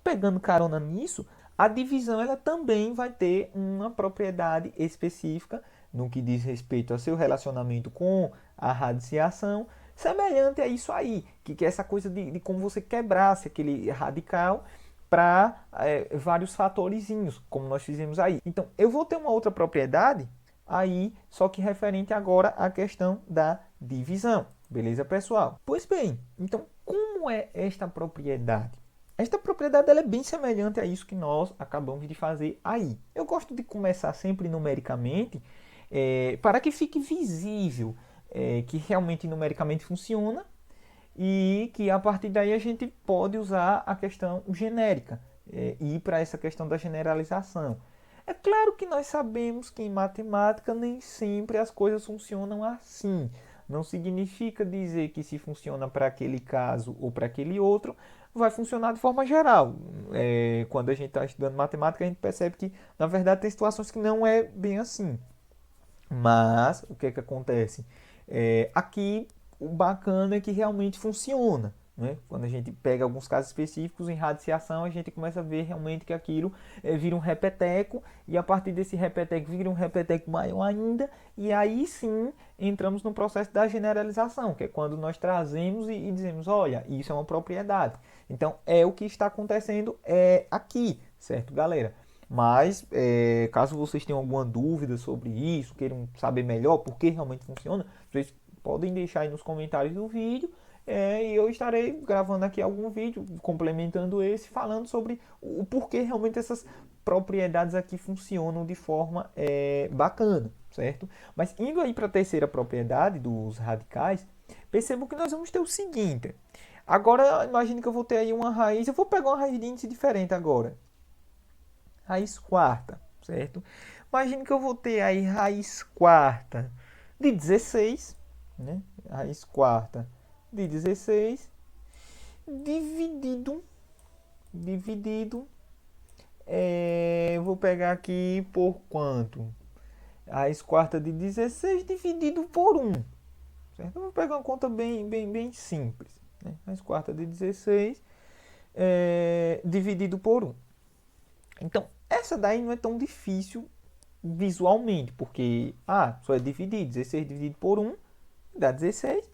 Pegando carona nisso, a divisão ela também vai ter uma propriedade específica no que diz respeito ao seu relacionamento com a radiciação, semelhante a isso aí, que é essa coisa de como você quebrasse aquele radical para vários fatorizinhos, como nós fizemos aí. Então, eu vou ter uma outra propriedade aí, só que referente agora à questão da divisão. Beleza, pessoal? Pois bem, então, como é esta propriedade? Esta propriedade ela é bem semelhante a isso que nós acabamos de fazer aí. Eu gosto de começar sempre numericamente, para que fique visível que realmente numericamente funciona e que a partir daí a gente pode usar a questão genérica e ir para essa questão da generalização. É claro que nós sabemos que em matemática nem sempre as coisas funcionam assim. Não significa dizer que se funciona para aquele caso ou para aquele outro, vai funcionar de forma geral. Quando a gente está estudando matemática, a gente percebe que, na verdade, tem situações que não é bem assim. Mas, o que é que acontece? Aqui, o bacana é que realmente funciona. Né? Quando a gente pega alguns casos específicos em radiciação, a gente começa a ver realmente que aquilo vira um repeteco, e a partir desse repeteco vira um repeteco maior ainda, e aí sim entramos no processo da generalização, que é quando nós trazemos e dizemos, olha, isso é uma propriedade. Então, é o que está acontecendo aqui, certo, galera? Mas, caso vocês tenham alguma dúvida sobre isso, queiram saber melhor por que realmente funciona, vocês podem deixar aí nos comentários do vídeo, e eu estarei gravando aqui algum vídeo, complementando esse, falando sobre o porquê realmente essas propriedades aqui funcionam de forma bacana, certo? Mas indo aí para a terceira propriedade dos radicais, percebam que nós vamos ter o seguinte. Agora, imagine que eu vou ter aí uma raiz, eu vou pegar uma raiz de índice diferente agora. Raiz quarta, certo? Imagine que eu vou ter aí raiz quarta de 16, né? Raiz quarta de 16 dividido, vou pegar aqui por quanto? Raiz quarta de 16 dividido por 1, certo? Eu vou pegar uma conta bem simples, né? Raiz quarta de 16 dividido por 1. Então, essa daí não é tão difícil visualmente, porque só é dividir, 16 dividido por 1 dá 16,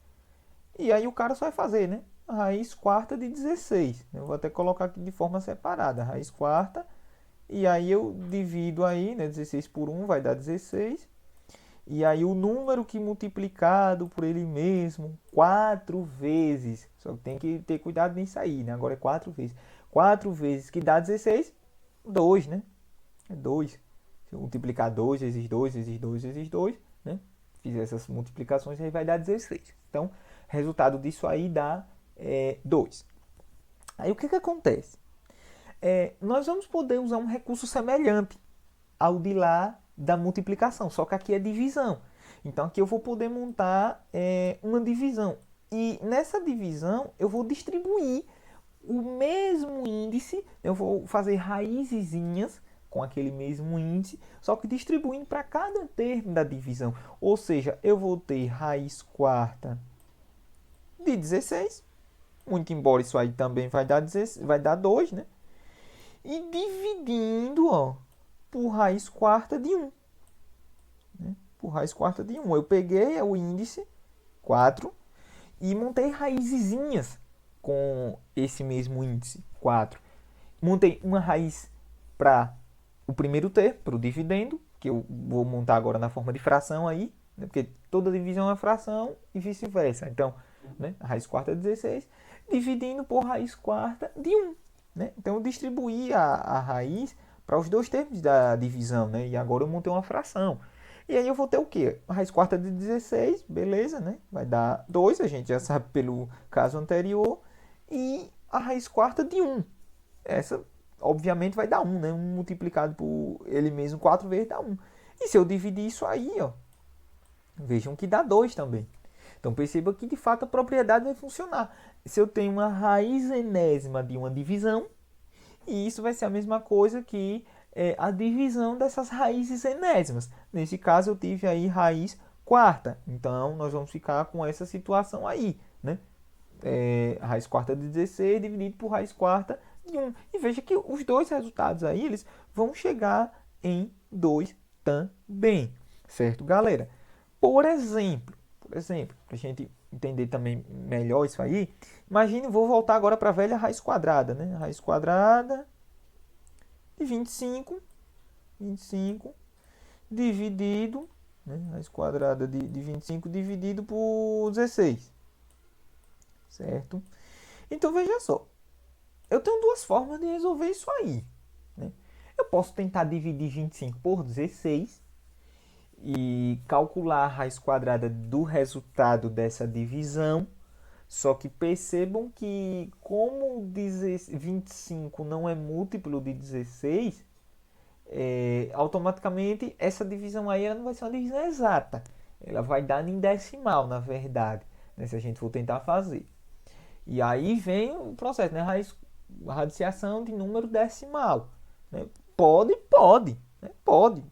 e aí o cara só vai fazer, né? A raiz quarta de 16. Eu vou até colocar aqui de forma separada, a raiz quarta, e aí eu divido aí, né? 16 por 1 vai dar 16, e aí o número que multiplicado por ele mesmo 4 vezes, só que tem que ter cuidado nisso aí, né? Agora é 4 vezes. 4 vezes que dá 16, 2, né? É 2. Se eu multiplicar 2 vezes 2 vezes 2 vezes 2, né? Fizer essas multiplicações, aí vai dar 16. Então, resultado disso aí dá 2. Aí o que acontece? Nós vamos poder usar um recurso semelhante ao de lá da multiplicação, só que aqui é divisão. Então, aqui eu vou poder montar uma divisão. E nessa divisão, eu vou distribuir o mesmo índice, eu vou fazer raizezinhas com aquele mesmo índice, só que distribuindo para cada termo da divisão. Ou seja, eu vou ter raiz quarta de 16, muito embora isso aí também vai dar 2, né? E dividindo, por raiz quarta de 1. Né? Por raiz quarta de 1. Eu peguei o índice 4 e montei raizezinhas com esse mesmo índice 4. Montei uma raiz para o primeiro termo, para o dividendo, que eu vou montar agora na forma de fração aí, né? Porque toda divisão é fração e vice-versa. Então, né? A raiz quarta é 16, dividindo por raiz quarta de 1. né? Então eu distribuí a raiz para os dois termos da divisão, né? E agora eu montei uma fração. E aí eu vou ter o quê? A raiz quarta de 16, beleza, né? Vai dar 2, a gente já sabe pelo caso anterior. E a raiz quarta de 1. Essa, obviamente, vai dar 1, né? 1 multiplicado por ele mesmo 4 vezes dá 1. E se eu dividir isso aí, ó, vejam que dá 2 também. Então perceba que de fato a propriedade vai funcionar. Se eu tenho uma raiz enésima de uma divisão, e isso vai ser a mesma coisa que a divisão dessas raízes enésimas. Nesse caso eu tive aí raiz quarta. Então nós vamos ficar com essa situação aí, né? Raiz quarta de 16 dividido por raiz quarta de 1. E veja que os dois resultados aí, eles vão chegar em 2 também. Certo, galera? Por exemplo, para a gente entender também melhor isso aí, imagine, vou voltar agora para a velha raiz quadrada, né? Raiz quadrada de 25 dividido, né? Raiz quadrada de 25 dividido por 16, certo? Então veja só, eu tenho duas formas de resolver isso aí, né? Eu posso tentar dividir 25 por 16 e calcular a raiz quadrada do resultado dessa divisão. Só que percebam que como 25 não é múltiplo de 16, automaticamente essa divisão aí ela não vai ser uma divisão exata. Ela vai dar em decimal, na verdade, né, se a gente for tentar fazer. E aí vem o processo, né? A radiciação de número decimal. Né? Pode, né? Pode.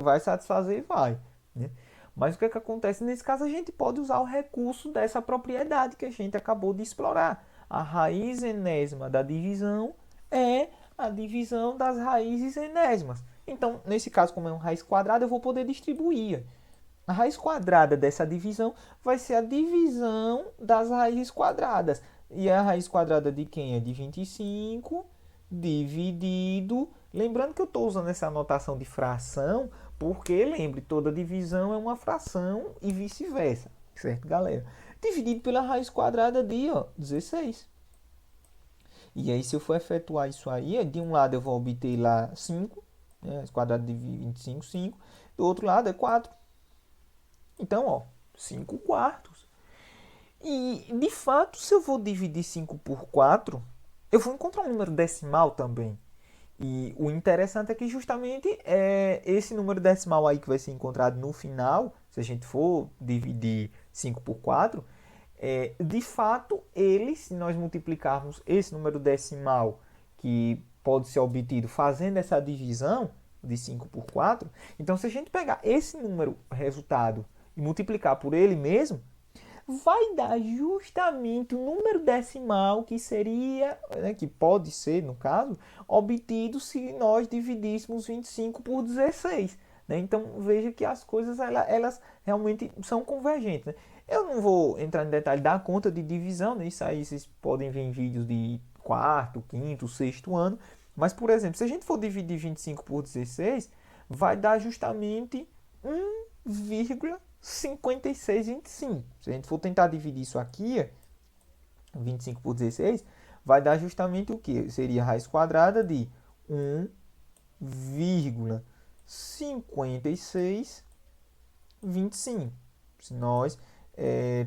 Vai satisfazer e vai. Né? Mas o que acontece? Nesse caso, a gente pode usar o recurso dessa propriedade que a gente acabou de explorar. A raiz enésima da divisão é a divisão das raízes enésimas. Então, nesse caso, como é uma raiz quadrada, eu vou poder distribuir. A raiz quadrada dessa divisão vai ser a divisão das raízes quadradas. E a raiz quadrada de quem? É de 25 dividido. Lembrando que eu estou usando essa notação de fração, porque, lembre, toda divisão é uma fração e vice-versa. Certo, galera? Dividido pela raiz quadrada de 16. E aí, se eu for efetuar isso aí, de um lado eu vou obter lá 5, né? Raiz quadrada de 25, 5. Do outro lado é 4. Então, ó, 5 quartos. E, de fato, se eu vou dividir 5 por 4, eu vou encontrar um número decimal também. E o interessante é que justamente esse número decimal aí que vai ser encontrado no final, se a gente for dividir 5 por 4, de fato, ele, se nós multiplicarmos esse número decimal que pode ser obtido fazendo essa divisão de 5 por 4, então se a gente pegar esse número resultado e multiplicar por ele mesmo, vai dar justamente o número decimal que seria, né, que pode ser, no caso, obtido se nós dividíssemos 25 por 16. Né? Então, veja que as coisas elas realmente são convergentes. Né? Eu não vou entrar em detalhe da conta de divisão, né? Isso aí vocês podem ver em vídeos de quarto, quinto, sexto ano. Mas, por exemplo, se a gente for dividir 25 por 16, vai dar justamente 1,5625. Se a gente for tentar dividir isso aqui, 25 por 16, vai dar justamente o que? Seria a raiz quadrada de 1,5625. Se nós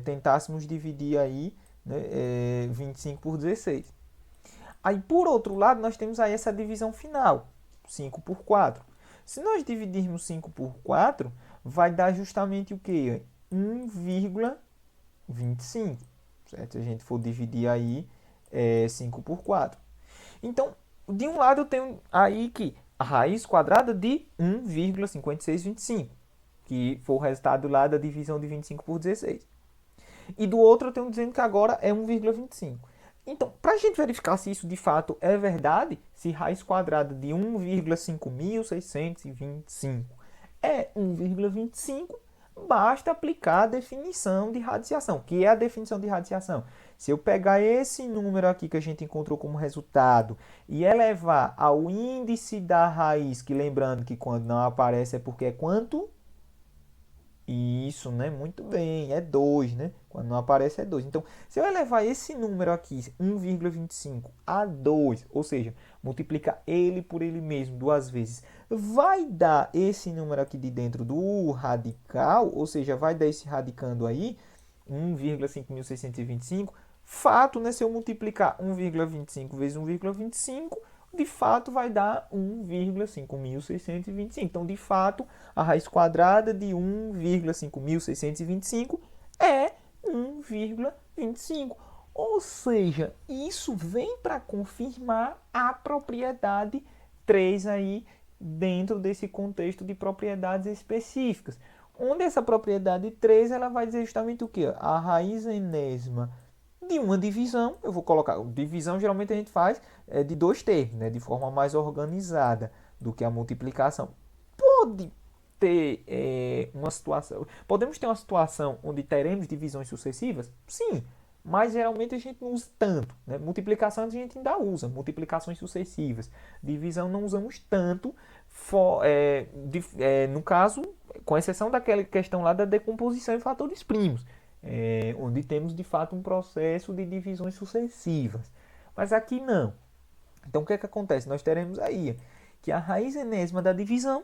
tentássemos dividir aí, né, 25 por 16. Aí, por outro lado, nós temos aí essa divisão final, 5 por 4. Se nós dividirmos 5 por 4, vai dar justamente o que? 1,25. Certo? Se a gente for dividir aí 5 por 4. Então, de um lado eu tenho aí que a raiz quadrada de 1,5625, que foi o resultado lá da divisão de 25 por 16. E do outro eu tenho dizendo que agora é 1,25. Então, para a gente verificar se isso de fato é verdade, se raiz quadrada de 1,5625 é 1,25, basta aplicar a definição de radiciação. Que é a definição de radiciação? Se eu pegar esse número aqui que a gente encontrou como resultado e elevar ao índice da raiz, que lembrando que quando não aparece é porque é quanto? Isso, né? Muito bem, é 2, né? Quando não aparece é 2. Então, se eu elevar esse número aqui, 1,25 a 2, ou seja, multiplicar ele por ele mesmo duas vezes, vai dar esse número aqui de dentro do radical, ou seja, vai dar esse radicando aí, 1,5625. Fato, né? Se eu multiplicar 1,25 vezes 1,25, de fato vai dar 1,5625. Então, de fato, a raiz quadrada de 1,5625 é 1,25. Ou seja, isso vem para confirmar a propriedade 3 aí dentro desse contexto de propriedades específicas. Onde essa propriedade 3 ela vai dizer justamente o que? A raiz enésima de uma divisão, eu vou colocar, divisão geralmente a gente faz de dois termos, né, de forma mais organizada do que a multiplicação. Pode ter uma situação, podemos ter uma situação onde teremos divisões sucessivas? Sim, mas geralmente a gente não usa tanto, né? Multiplicação a gente ainda usa, multiplicações sucessivas. Divisão não usamos tanto, no caso, com exceção daquela questão lá da decomposição em fatores primos, onde temos de fato um processo de divisões sucessivas. Mas aqui não. Então o que é que acontece? Nós teremos aí que a raiz enésima da divisão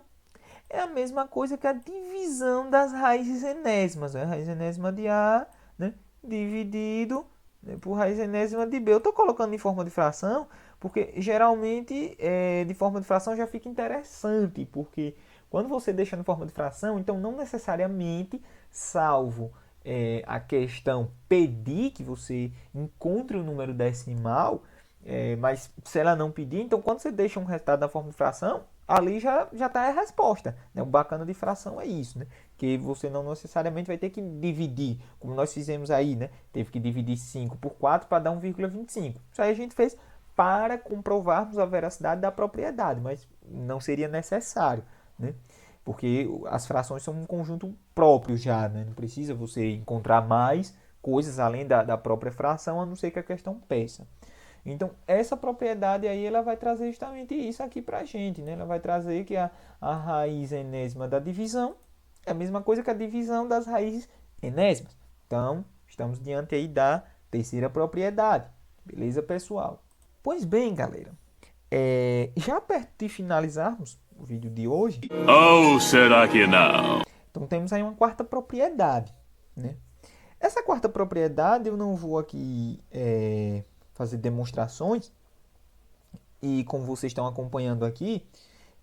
é a mesma coisa que a divisão das raízes enésimas. A raiz enésima de A, né, dividido, né, por raiz enésima de B. Eu estou colocando em forma de fração porque geralmente de forma de fração já fica interessante, porque quando você deixa em forma de fração, então não necessariamente, salvo a questão pedir que você encontre o número decimal, mas se ela não pedir, então quando você deixa um resultado na forma de fração, ali já está a resposta. Né? O bacana de fração é isso, né? Que você não necessariamente vai ter que dividir, como nós fizemos aí, né? Teve que dividir 5 por 4 para dar 1,25. Isso aí a gente fez para comprovarmos a veracidade da propriedade, mas não seria necessário, né? Porque as frações são um conjunto próprio já, né? Não precisa você encontrar mais coisas além da própria fração, a não ser que a questão peça. Então, essa propriedade aí, ela vai trazer justamente isso aqui para a gente, né? Ela vai trazer que a raiz enésima da divisão é a mesma coisa que a divisão das raízes enésimas. Então, estamos diante aí da terceira propriedade. Beleza, pessoal? Pois bem, galera, já perto de finalizarmos o vídeo de hoje... Ou será que não? Então, temos aí uma quarta propriedade, né? Essa quarta propriedade, eu não vou aqui fazer demonstrações, e como vocês estão acompanhando aqui,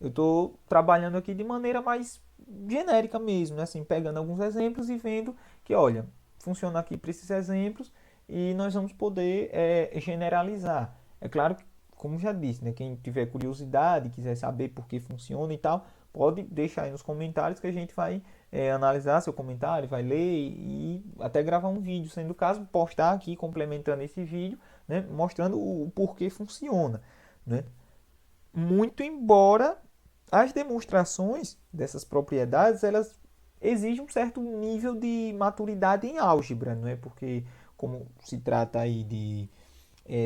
eu estou trabalhando aqui de maneira mais genérica mesmo, né? Assim, pegando alguns exemplos e vendo que, olha, funciona aqui para esses exemplos e nós vamos poder generalizar. É claro que, como já disse, né? Quem tiver curiosidade, quiser saber por que funciona e tal, pode deixar aí nos comentários que a gente vai analisar seu comentário, vai ler e até gravar um vídeo, sendo o caso, postar aqui complementando esse vídeo, né? Mostrando o porquê funciona, né? Muito embora as demonstrações dessas propriedades elas exigem um certo nível de maturidade em álgebra, não é? Porque como se trata aí de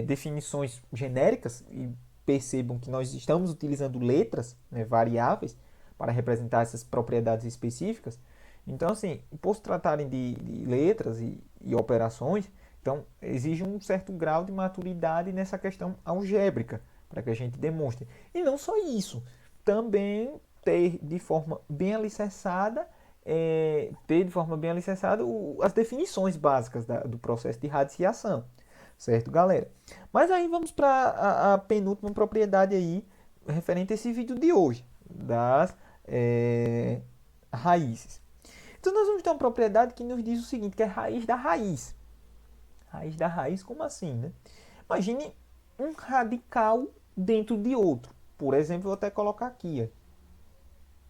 definições genéricas, e percebam que nós estamos utilizando letras, né, variáveis para representar essas propriedades específicas. Então, assim, por se tratarem de letras e operações, então exige um certo grau de maturidade nessa questão algébrica para que a gente demonstre. E não só isso, também ter de forma bem alicerçada, as definições básicas do processo de radiciação. Certo, galera? Mas aí vamos para a penúltima propriedade aí, referente a esse vídeo de hoje, das raízes. Então nós vamos ter uma propriedade que nos diz o seguinte, que é raiz da raiz. Raiz da raiz, como assim, né? Imagine um radical dentro de outro. Por exemplo, eu vou até colocar aqui. Ó. Vou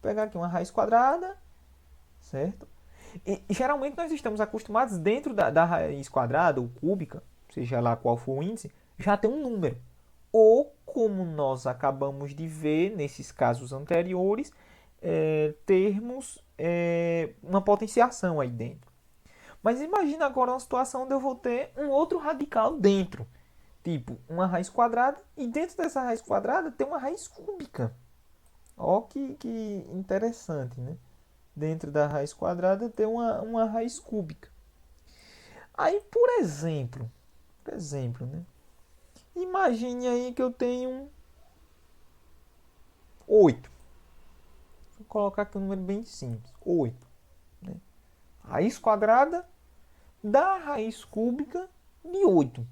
pegar aqui uma raiz quadrada, certo? E geralmente nós estamos acostumados dentro da raiz quadrada ou cúbica, seja lá qual for o índice, já tem um número. Ou, como nós acabamos de ver nesses casos anteriores, termos uma potenciação aí dentro. Mas imagina agora uma situação onde eu vou ter um outro radical dentro. Tipo, uma raiz quadrada e dentro dessa raiz quadrada tem uma raiz cúbica. Ó que interessante, né? dentro da raiz quadrada ter uma raiz cúbica. Aí, por exemplo, né? Imagine aí que eu tenho 8. Vou colocar aqui um número bem simples, 8. Né? Raiz quadrada da raiz cúbica de 8.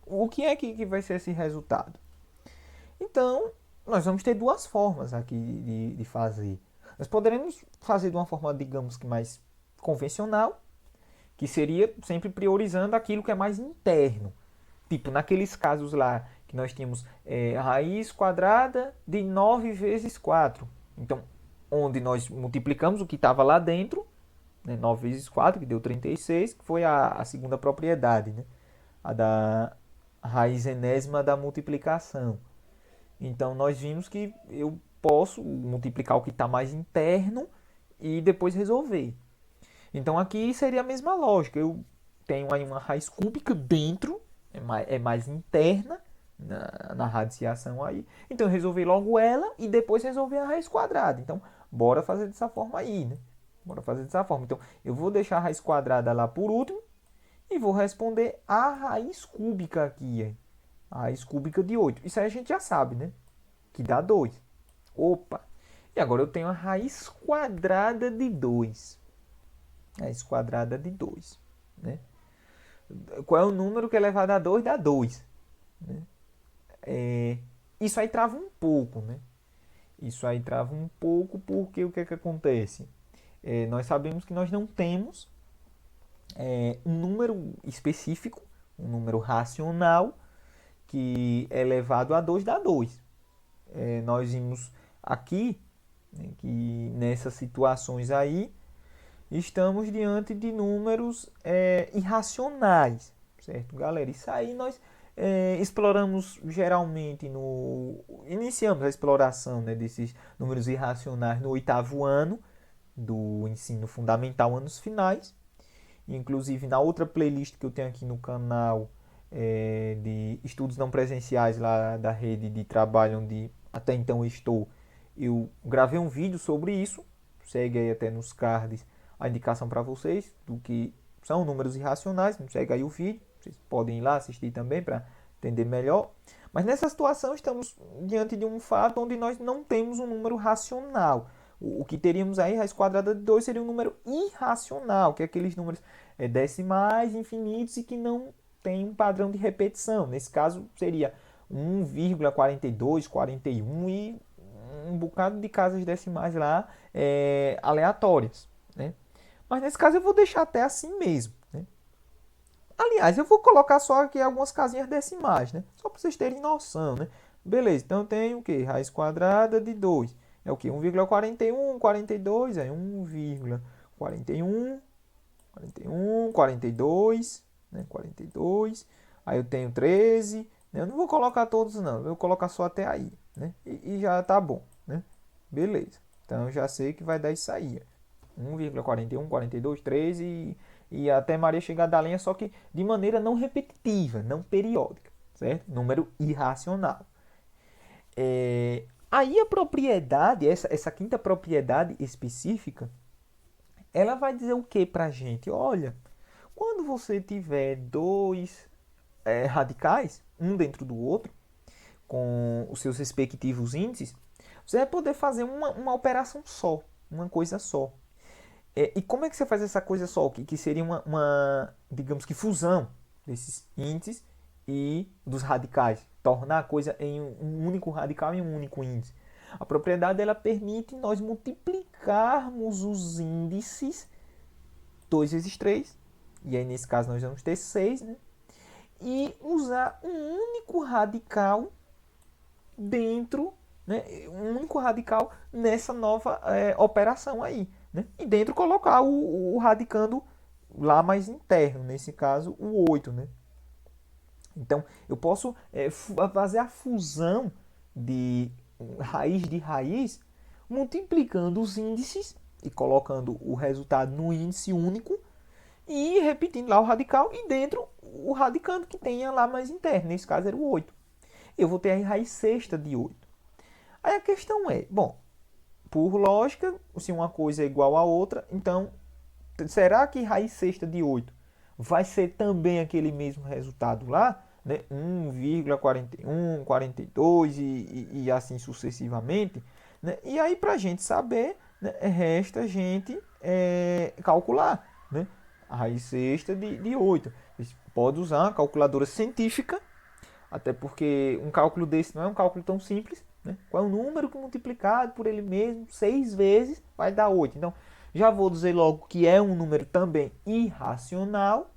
O que é que vai ser esse resultado? Então, nós vamos ter duas formas aqui de fazer. Nós poderemos fazer de uma forma, digamos que mais convencional, que seria sempre priorizando aquilo que é mais interno. Tipo, naqueles casos lá que nós tínhamos raiz quadrada de 9 vezes 4. Então, onde nós multiplicamos o que estava lá dentro, né, 9 vezes 4, que deu 36, que foi a segunda propriedade, né? A da raiz enésima da multiplicação. Então, nós vimos que eu posso multiplicar o que está mais interno e depois resolver. Então, aqui seria a mesma lógica. Eu tenho aí uma raiz cúbica dentro, é mais interna na radiciação aí. Então, eu resolvi logo ela e depois resolver a raiz quadrada. Então, bora fazer dessa forma aí, né? Bora fazer dessa forma. Então, eu vou deixar a raiz quadrada lá por último e vou responder a raiz cúbica aqui. A raiz cúbica de 8. Isso aí a gente já sabe, né? Que dá 2. Opa! E agora eu tenho a raiz quadrada de 2. Raiz quadrada de 2. Né? Qual é o número que é elevado a 2? Dá 2. Né? Isso aí trava um pouco, né? Isso aí trava um pouco porque o que é que acontece? Nós sabemos que nós não temos um número específico, um número racional, que é elevado a 2 dá 2. Nós vimos aqui, né, que nessas situações aí, estamos diante de números irracionais, certo, galera? Isso aí nós exploramos geralmente iniciamos a exploração, né, desses números irracionais no 8º ano do ensino fundamental, anos finais. Inclusive na outra playlist que eu tenho aqui no canal de estudos não presenciais lá da rede de trabalho onde até então estou, eu gravei um vídeo sobre isso. Segue aí até nos cards a indicação para vocês do que são números irracionais. Segue aí o vídeo, vocês podem ir lá assistir também para entender melhor. Mas nessa situação estamos diante de um fato onde nós não temos um número racional. O que teríamos aí, raiz quadrada de 2, seria um número irracional, que é aqueles números decimais, infinitos e que não tem um padrão de repetição. Nesse caso seria 1,42, 41 e um bocado de casas decimais lá aleatórias, né? Mas nesse caso eu vou deixar até assim mesmo, né? Aliás, eu vou colocar só aqui algumas casinhas decimais, né? Só para vocês terem noção, né? Beleza, então eu tenho o que? Raiz quadrada de 2. É o que? 1,41, 42, 1,41, 41, 42, né? 42. Aí eu tenho 13. Né? Eu não vou colocar todos não, eu vou colocar só até aí, né? E já tá bom, né? Beleza. Então eu já sei que vai dar isso aí. 1,41, 42, 13 e até Maria chegar da linha, só que de maneira não repetitiva, não periódica, certo? Número irracional. Aí a propriedade, essa quinta propriedade específica, ela vai dizer o que para a gente? Olha, quando você tiver dois radicais, um dentro do outro, com os seus respectivos índices, você vai poder fazer uma operação só, uma coisa só. E como é que você faz essa coisa só? Que seria digamos que, fusão desses índices e dos radicais. Tornar a coisa em um único radical e um único índice. A propriedade ela permite nós multiplicarmos os índices 2 vezes 3. E aí, nesse caso, nós vamos ter 6, né? E usar um único radical dentro, né? Um único radical nessa nova operação aí. Né? E dentro colocar o radicando lá mais interno, nesse caso o 8. Né? Então eu posso fazer a fusão de raiz multiplicando os índices e colocando o resultado no índice único e repetindo lá o radical e dentro o radicando que tenha lá mais interno, nesse caso era o 8. Eu vou ter a raiz sexta de 8. Aí a questão é, bom, por lógica, se uma coisa é igual a outra, então, será que raiz sexta de 8 vai ser também aquele mesmo resultado lá? Né? 1,41, 42 e assim sucessivamente. Né? E aí, para a gente saber, né, resta a gente calcular, né? A raiz sexta de 8. Você pode usar uma calculadora científica, até porque um cálculo desse não é um cálculo tão simples. Né? Qual é o número que multiplicado por ele mesmo 6 vezes vai dar 8? Então, já vou dizer logo que é um número também irracional.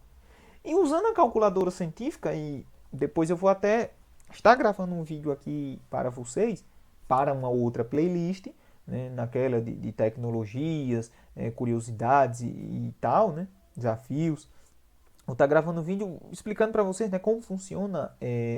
E usando a calculadora científica, e depois eu vou até estar gravando um vídeo aqui para vocês, para uma outra playlist, né, naquela de tecnologias, curiosidades e tal, né, desafios. Vou estar gravando um vídeo explicando para vocês, né, como funciona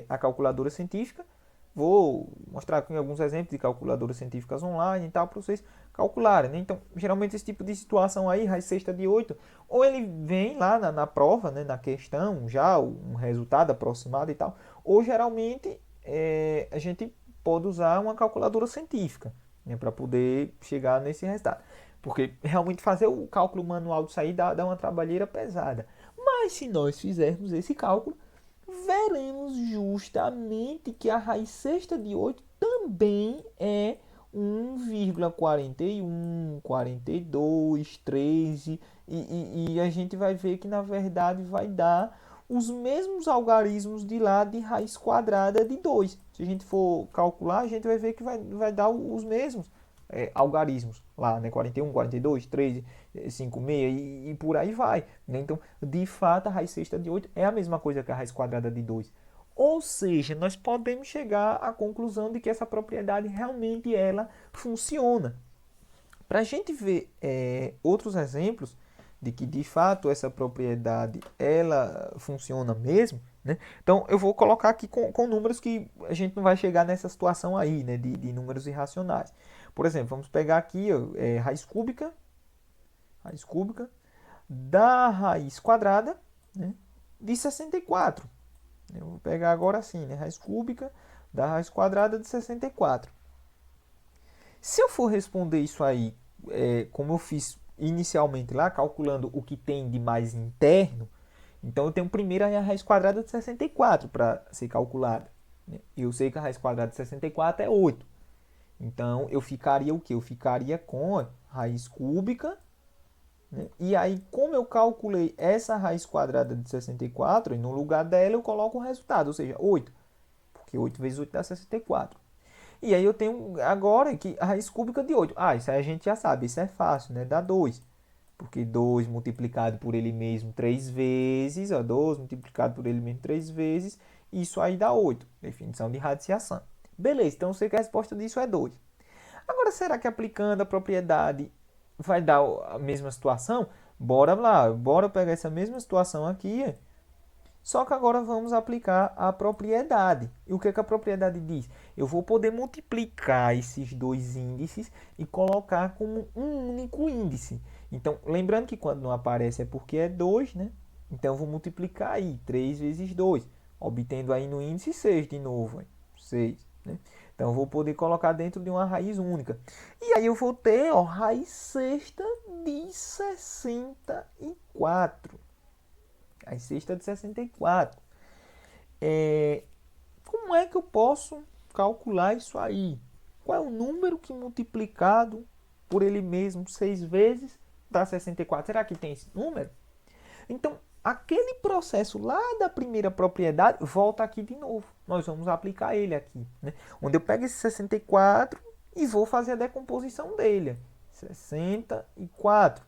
a calculadora científica. Vou mostrar aqui alguns exemplos de calculadoras científicas online e tal, para vocês calcularem. Né? Então, geralmente esse tipo de situação aí, raiz sexta de 8, ou ele vem lá na prova, né, na questão, já um resultado aproximado e tal, ou geralmente a gente pode usar uma calculadora científica, né, para poder chegar nesse resultado. Porque realmente fazer o cálculo manual disso aí dá uma trabalheira pesada. Mas se nós fizermos esse cálculo, veremos justamente que a raiz sexta de 8 também é 1,41, 42, 13 e a gente vai ver que na verdade vai dar os mesmos algarismos de lá de raiz quadrada de 2. Se a gente for calcular, a gente vai ver que vai dar os mesmos algarismos lá, né? 41, 42, 13, 56 e por aí vai. Né? Então, de fato, a raiz sexta de 8 é a mesma coisa que a raiz quadrada de 2. Ou seja, nós podemos chegar à conclusão de que essa propriedade realmente ela funciona. Para a gente ver outros exemplos de que de fato essa propriedade ela funciona mesmo, né? Então eu vou colocar aqui com números que a gente não vai chegar nessa situação aí, né? De números irracionais. Por exemplo, vamos pegar aqui raiz cúbica da raiz quadrada, né, de 64. Eu vou pegar agora assim, né, raiz cúbica da raiz quadrada de 64. Se eu for responder isso aí, como eu fiz inicialmente lá, calculando o que tem de mais interno, então eu tenho primeiro a raiz quadrada de 64 para ser calculada. Eu sei que a raiz quadrada de 64 é 8. Então eu ficaria o quê? Eu ficaria com raiz cúbica, né? E aí, como eu calculei essa raiz quadrada de 64, e no lugar dela eu coloco o resultado, ou seja, 8. Porque 8 vezes 8 dá 64. E aí eu tenho agora que a raiz cúbica de 8. Isso aí a gente já sabe, isso é fácil, né? Dá 2. Porque 2 multiplicado por ele mesmo 3 vezes, 2 multiplicado por ele mesmo 3 vezes, isso aí dá 8. Definição de radiciação. Beleza, então eu sei que a resposta disso é 2. Agora, será que aplicando a propriedade vai dar a mesma situação? Bora lá, bora pegar essa mesma situação aqui. Só que agora vamos aplicar a propriedade. E o que a propriedade diz? Eu vou poder multiplicar esses dois índices e colocar como um único índice. Então, lembrando que quando não aparece é porque é 2, né? Então, eu vou multiplicar aí 3 vezes 2, obtendo aí no índice 6 de novo. 6, né? Então, eu vou poder colocar dentro de uma raiz única. E aí eu vou ter raiz sexta de 64. Raiz sexta de 64. Como é que eu posso calcular isso aí? Qual é o número que multiplicado por ele mesmo 6 vezes dá 64? Será que tem esse número? Então, aquele processo lá da primeira propriedade volta aqui de novo. Nós vamos aplicar ele aqui, né? Onde eu pego esse 64 e vou fazer a decomposição dele. 64.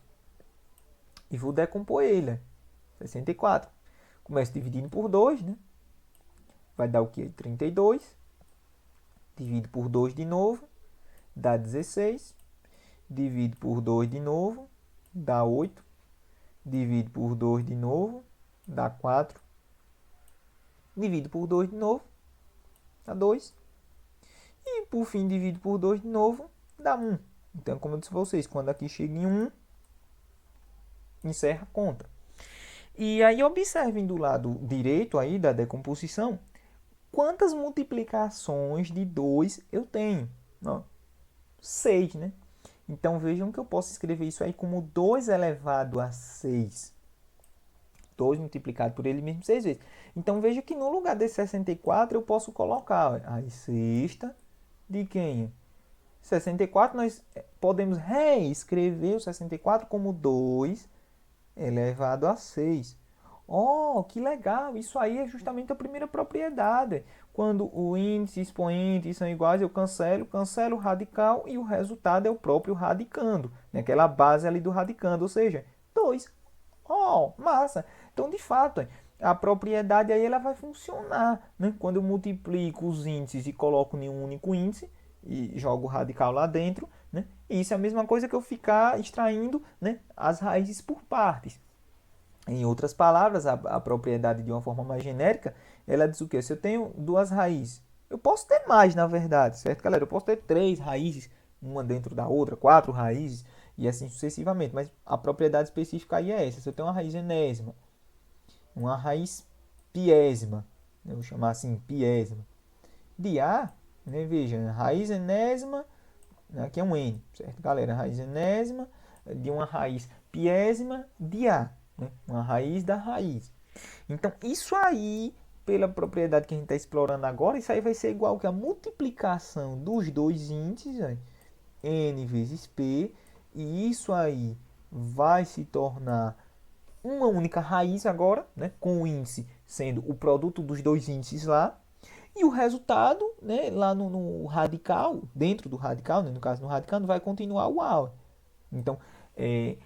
E vou decompor ele. 64. Começo dividindo por 2, né? Vai dar o quê? 32. Divido por 2 de novo. Dá 16. Divido por 2 de novo. Dá 8. Divido por 2 de novo. Dá 4. Divido por 2 de novo. Dá 2. E por fim, divido por 2 de novo. Dá 1. Então, como eu disse a vocês, quando aqui chega em 1, encerra a conta. E aí observem do lado direito aí da decomposição, quantas multiplicações de 2 eu tenho. 6, né? Então, vejam que eu posso escrever isso aí como 2 elevado a 6. 2 multiplicado por ele mesmo 6 vezes. Então, veja que no lugar de 64, eu posso colocar a raiz sexta de quem? 64, nós podemos reescrever o 64 como 2 elevado a 6. Oh, que legal! Isso aí é justamente a primeira propriedade. Quando o índice e expoente são iguais, eu cancelo o radical e o resultado é o próprio radicando, né? Aquela base ali do radicando, ou seja, 2. Oh, massa! Então, de fato, a propriedade aí ela vai funcionar, né? Quando eu multiplico os índices e coloco em um único índice e jogo o radical lá dentro, né? Isso é a mesma coisa que eu ficar extraindo, né, as raízes por partes. Em outras palavras, a propriedade de uma forma mais genérica, ela diz o quê? Se eu tenho duas raízes, eu posso ter mais, na verdade, certo, galera? Eu posso ter 3 raízes, uma dentro da outra, 4 raízes, e assim sucessivamente. Mas a propriedade específica aí é essa. Se eu tenho uma raiz enésima, uma raiz piésima, eu vou chamar assim, piésima, de A, né? Veja, raiz enésima, aqui é um N, certo, galera? Raiz enésima de uma raiz piésima de A, né? Uma raiz da raiz. Então, isso aí, pela propriedade que a gente está explorando agora, isso aí vai ser igual que a multiplicação dos dois índices, né? N vezes P, e isso aí vai se tornar uma única raiz agora, né? Com o índice sendo o produto dos dois índices lá, e o resultado, né, lá no radical, dentro do radical, né, no caso no radicando, vai continuar igual. Então,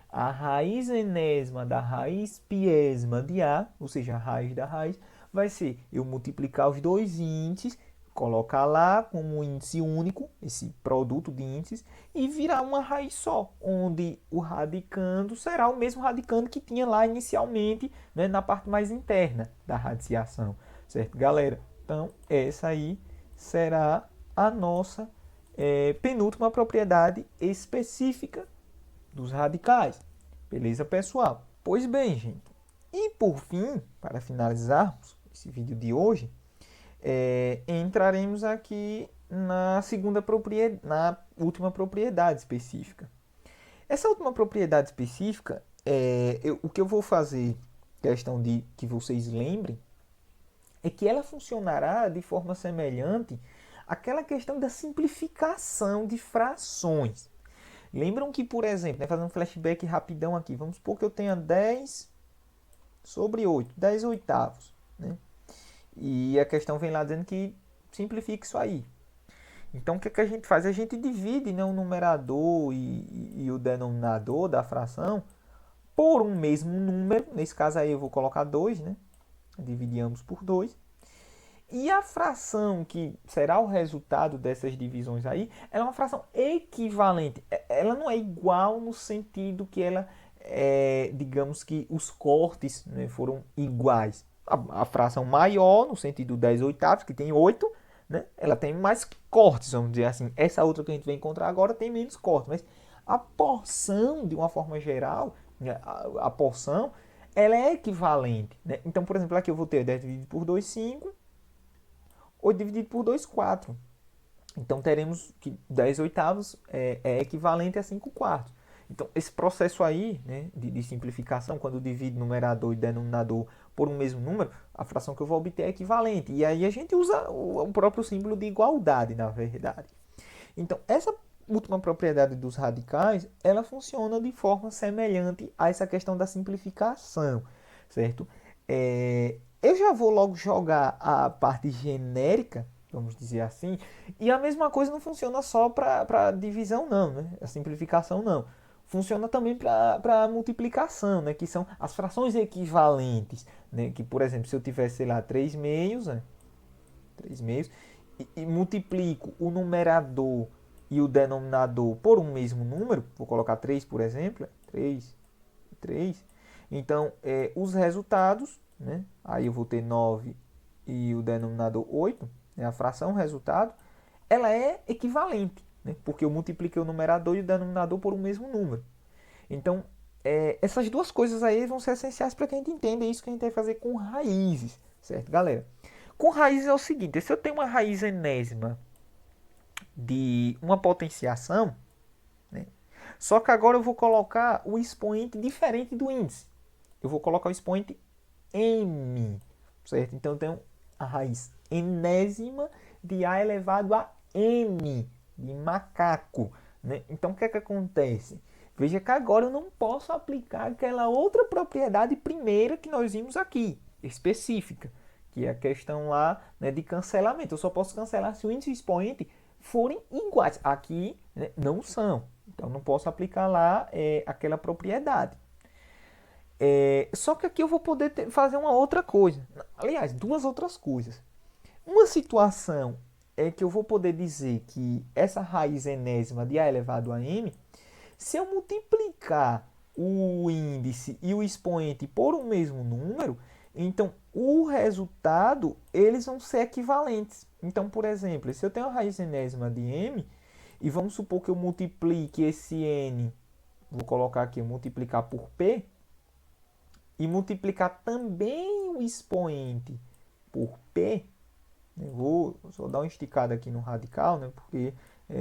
a raiz enésima da raiz piésima de A, ou seja, a raiz da raiz, vai ser eu multiplicar os dois índices, colocar lá como um índice único, esse produto de índices, e virar uma raiz só, onde o radicando será o mesmo radicando que tinha lá inicialmente, né, na parte mais interna da radiciação. Certo, galera? Então, essa aí será a nossa penúltima propriedade específica dos radicais. Beleza, pessoal? Pois bem, gente. E por fim, para finalizarmos esse vídeo de hoje, entraremos aqui na na última propriedade específica. Essa última propriedade específica, o que eu vou fazer, questão de que vocês lembrem, é que ela funcionará de forma semelhante àquela questão da simplificação de frações. Lembram que, por exemplo, fazendo um flashback rapidão aqui, vamos supor que eu tenha 10 sobre 8, 10 oitavos, né? E a questão vem lá dizendo que simplifica isso aí. Então, o que, que a gente faz? A gente divide, né, o numerador e o denominador da fração por um mesmo número. Nesse caso aí eu vou colocar 2, né? Dividir ambos por 2. E a fração que será o resultado dessas divisões aí, ela é uma fração equivalente. Ela não é igual no sentido que ela digamos que os cortes, né, foram iguais. A fração maior, no sentido 10 oitavos, que tem 8, né, ela tem mais cortes, vamos dizer assim. Essa outra que a gente vai encontrar agora tem menos cortes. Mas a porção, de uma forma geral, né, a porção, ela é equivalente. Né? Então, por exemplo, aqui eu vou ter 10 dividido por 2, 5. 8 dividido por 2, 4. Então, teremos que 10 oitavos é equivalente a 5 quartos. Então, esse processo aí, né, de simplificação, quando eu divido numerador e denominador por um mesmo número, a fração que eu vou obter é equivalente. E aí a gente usa o próprio símbolo de igualdade, na verdade. Então, essa última propriedade dos radicais, ela funciona de forma semelhante a essa questão da simplificação, certo? Eu já vou logo jogar a parte genérica, vamos dizer assim, e a mesma coisa não funciona só para divisão não, né? A simplificação não. Funciona também para multiplicação, né? Que são as frações equivalentes, né? Que, por exemplo, se eu tivesse, sei lá, 3 meios, né? 3 meios, e multiplico o numerador e o denominador por um mesmo número, vou colocar 3, por exemplo, 3, 3. Então, os resultados, né? Aí eu vou ter 9 e o denominador 8, né? A fração resultado, ela é equivalente, né? Porque eu multipliquei o numerador e o denominador por um mesmo número. Então, essas duas coisas aí vão ser essenciais para que a gente entenda isso que a gente vai fazer com raízes, certo, galera? Com raízes é o seguinte, se eu tenho uma raiz enésima de uma potenciação, né? Só que agora eu vou colocar o expoente diferente do índice. Eu vou colocar o expoente m, certo? Então eu tenho a raiz enésima de a elevado a m, de macaco, né? Então o que é que acontece? Veja que agora eu não posso aplicar aquela outra propriedade primeira que nós vimos aqui, específica, que é a questão lá, né, de cancelamento. Eu só posso cancelar se o índice e o expoente forem iguais. Aqui, né, não são. Então não posso aplicar lá aquela propriedade. Só que aqui eu vou poder fazer uma outra coisa. Aliás, duas outras coisas. Uma situação é que eu vou poder dizer que essa raiz enésima de a elevado a m, se eu multiplicar o índice e o expoente por um mesmo número, então o resultado eles vão ser equivalentes. Então, por exemplo, se eu tenho a raiz enésima de m, e vamos supor que eu multiplique esse n, vou colocar aqui, multiplicar por p, e multiplicar também o expoente por p, né? Vou só dar uma esticada aqui no radical, né? Porque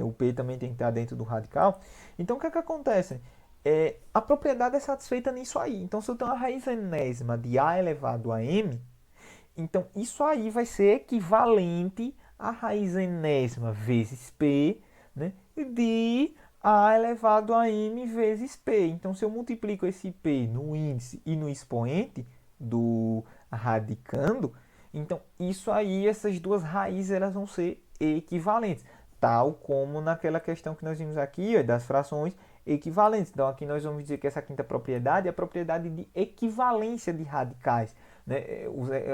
o p também tem que estar dentro do radical. Então, o que é que acontece? A propriedade é satisfeita nisso aí. Então, se eu tenho a raiz enésima de a elevado a m, então isso aí vai ser equivalente à raiz enésima vezes p, né? De a elevado a m vezes p. Então, se eu multiplico esse p no índice e no expoente do radicando, então isso aí, essas duas raízes, elas vão ser equivalentes, tal como naquela questão que nós vimos aqui, ó, das frações equivalentes. Então, aqui nós vamos dizer que essa quinta propriedade é a propriedade de equivalência de radicais, né?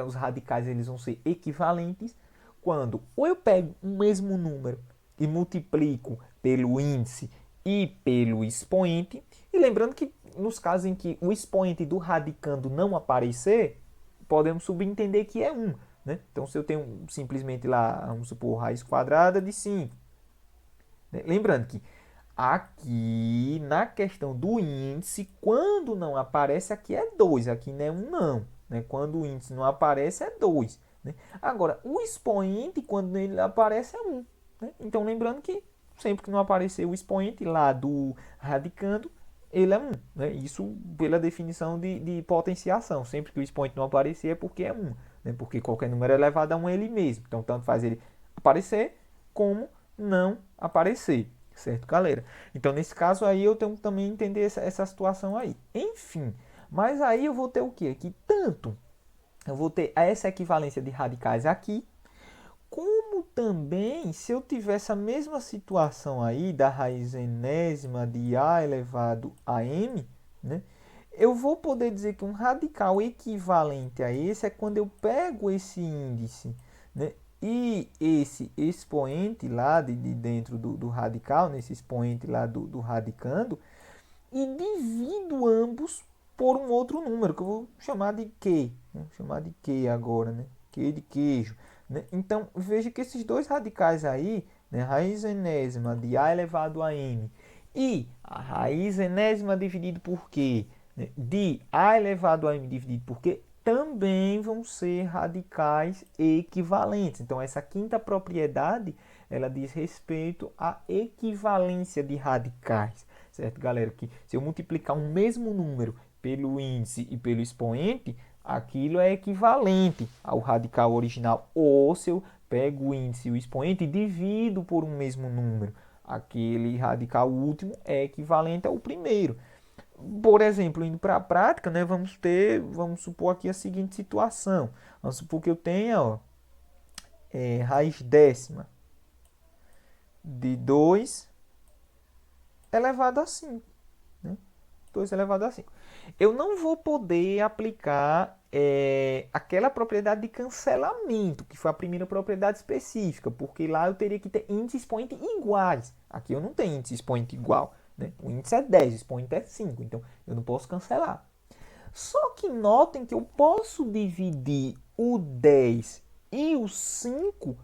Os radicais eles vão ser equivalentes quando ou eu pego um mesmo número e multiplico pelo índice e pelo expoente. E lembrando que nos casos em que o expoente do radicando não aparecer, podemos subentender que é 1. Né? Então, se eu tenho simplesmente lá, vamos supor, raiz quadrada de 5. Né? Lembrando que aqui na questão do índice, quando não aparece, aqui é 2. Aqui não é 1 não. Né? Quando o índice não aparece, é 2. Né? Agora, o expoente, quando ele aparece, é 1. Né? Então, lembrando que sempre que não aparecer o expoente lá do radicando, ele é 1. Né? Isso pela definição de potenciação. Sempre que o expoente não aparecer é porque é 1. Né? Porque qualquer número é elevado a 1 ele mesmo. Então, tanto faz ele aparecer como não aparecer. Certo, galera? Então, nesse caso aí, eu tenho que também entender essa situação aí. Enfim, mas aí eu vou ter o quê? Que tanto eu vou ter essa equivalência de radicais aqui, como também, se eu tiver essa mesma situação aí da raiz enésima de a elevado a m, né, eu vou poder dizer que um radical equivalente a esse é quando eu pego esse índice, né, e esse expoente lá de dentro do radical, nesse expoente lá do radicando, e divido ambos por um outro número, que eu vou chamar de Q. Vou chamar de Q agora, né? Q de queijo. Né? Então, veja que esses dois radicais aí, né? Raiz enésima de a elevado a m e a raiz enésima dividido por Q, né? De a elevado a m dividido por Q, também vão ser radicais equivalentes. Então, essa quinta propriedade, ela diz respeito à equivalência de radicais. Certo, galera? Que se eu multiplicar um mesmo número pelo índice e pelo expoente, aquilo é equivalente ao radical original. Ou se eu pego o índice e o expoente e divido por um mesmo número, aquele radical último é equivalente ao primeiro. Por exemplo, indo para a prática, né, vamos supor aqui a seguinte situação. Vamos supor que eu tenha raiz décima de 2 elevado a 5. Né? 2 elevado a 5. Eu não vou poder aplicar aquela propriedade de cancelamento, que foi a primeira propriedade específica, porque lá eu teria que ter índice e expoente iguais. Aqui eu não tenho índice e expoente igual. Né? O índice é 10, o expoente é 5, então eu não posso cancelar. Só que notem que eu posso dividir o 10 e o 5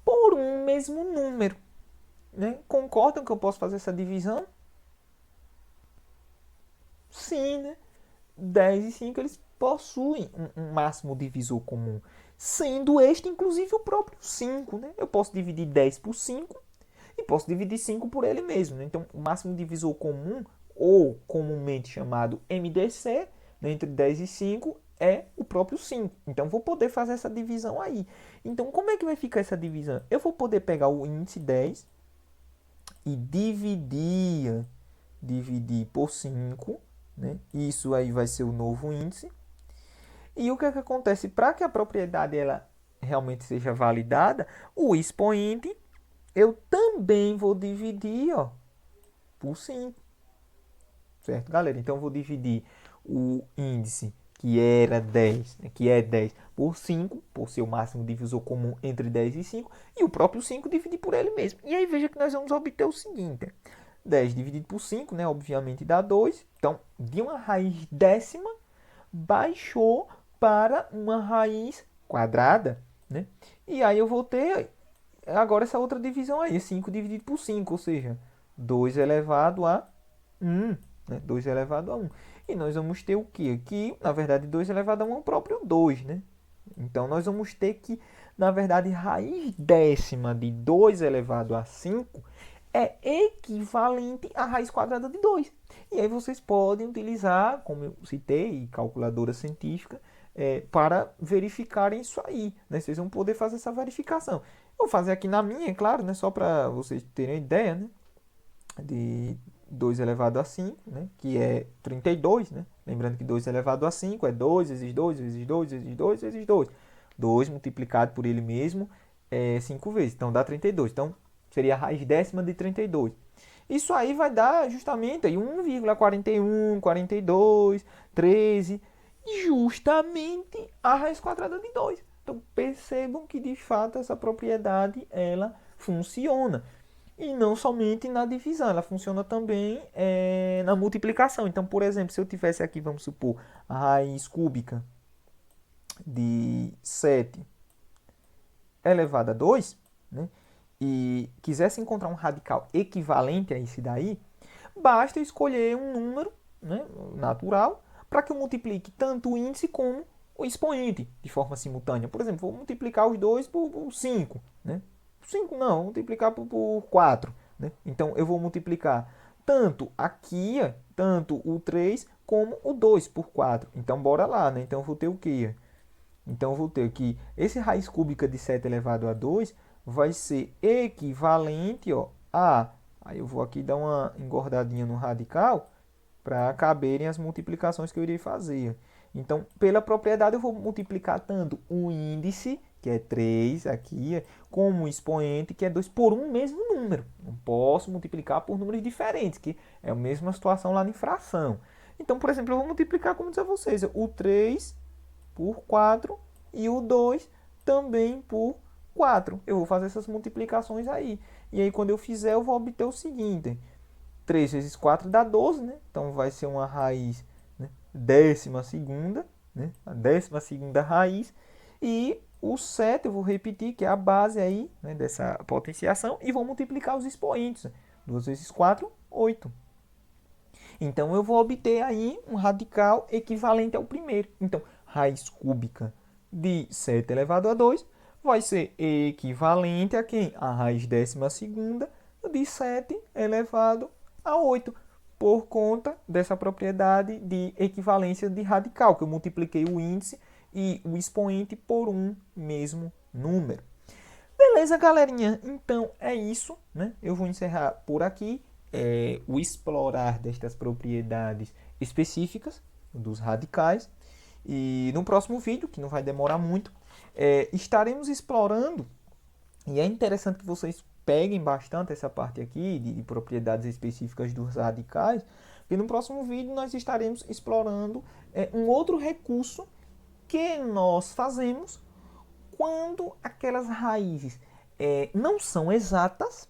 por um mesmo número. Né? Concordam que eu posso fazer essa divisão? Sim, né? 10 e 5 eles possuem um máximo divisor comum, sendo este inclusive o próprio 5. Né? Eu posso dividir 10 por 5 e posso dividir 5 por ele mesmo, né? Então, o máximo divisor comum, ou comumente chamado MDC, né, entre 10 e 5, é o próprio 5. Então, vou poder fazer essa divisão aí. Então, como é que vai ficar essa divisão? Eu vou poder pegar o índice 10 e dividir por 5, né? Isso aí vai ser o novo índice. E o que é que acontece? Para que a propriedade ela realmente seja validada, o expoente eu também vou dividir, ó, por 5. Certo, galera? Então, eu vou dividir o índice que era 10, né, que é 10, por 5, por ser o máximo divisor comum entre 10 e 5, e o próprio 5 dividir por ele mesmo. E aí, veja que nós vamos obter o seguinte: 10 dividido por 5, né, obviamente dá 2. Então, de uma raiz décima, baixou para uma raiz quadrada, né? E aí eu vou ter agora essa outra divisão aí, 5 dividido por 5, ou seja, 2 elevado a 1, né? 2 elevado a 1. E nós vamos ter o que? Aqui, na verdade, 2 elevado a 1 é o próprio 2, né? Então, nós vamos ter que, na verdade, raiz décima de 2 elevado a 5 é equivalente à raiz quadrada de 2. E aí vocês podem utilizar, como eu citei, calculadora científica, para verificarem isso aí, né? Vocês vão poder fazer essa verificação. Eu vou fazer aqui na minha, é claro, né? Só para vocês terem ideia, né? De 2 elevado a 5, né? Que é 32, né? Lembrando que 2 elevado a 5 é 2 vezes 2 vezes 2 vezes 2 vezes 2. 2 multiplicado por ele mesmo é 5 vezes, então dá 32. Então, seria a raiz décima de 32. Isso aí vai dar justamente 1,41, 42, 13, justamente a raiz quadrada de 2. Então, percebam que, de fato, essa propriedade ela funciona. E não somente na divisão, ela funciona também na multiplicação. Então, por exemplo, se eu tivesse aqui, vamos supor, a raiz cúbica de 7 elevado a 2, né? E quisesse encontrar um radical equivalente a esse daí, basta escolher um número, né, natural para que eu multiplique tanto o índice como o expoente de forma simultânea. Por exemplo, vou multiplicar os dois por 5. Né? 5 não, vou multiplicar por 4. Né? Então, eu vou multiplicar tanto aqui, tanto o 3 como o 2 por 4. Então, bora lá. Né? Então, eu vou ter o quê? Então, eu vou ter que esse raiz cúbica de 7 elevado a 2 vai ser equivalente, ó, a... Aí eu vou aqui dar uma engordadinha no radical para caberem as multiplicações que eu irei fazer. Então, pela propriedade, eu vou multiplicar tanto o índice, que é 3 aqui, como o expoente, que é 2, por um mesmo número. Não posso multiplicar por números diferentes, que é a mesma situação lá em fração. Então, por exemplo, eu vou multiplicar, como disse a vocês, o 3 por 4 e o 2 também por 4. Eu vou fazer essas multiplicações aí. E aí, quando eu fizer, eu vou obter o seguinte: 3 vezes 4 dá 12, né? Então, vai ser uma raiz, né, décima segunda, né? A 12ª raiz. E o 7, eu vou repetir, que é a base aí, né, dessa potenciação. E vou multiplicar os expoentes. 2 vezes 4, 8. Então, eu vou obter aí um radical equivalente ao primeiro. Então, raiz cúbica de 7 elevado a 2 vai ser equivalente a quem? A raiz décima segunda de 7 elevado a 8, por conta dessa propriedade de equivalência de radical, que eu multipliquei o índice e o expoente por um mesmo número. Beleza, galerinha? Então, é isso, né? Eu vou encerrar por aqui o explorar destas propriedades específicas dos radicais. E no próximo vídeo, que não vai demorar muito, estaremos explorando, e é interessante que vocês peguem bastante essa parte aqui de propriedades específicas dos radicais, porque no próximo vídeo nós estaremos explorando um outro recurso que nós fazemos quando aquelas raízes não são exatas,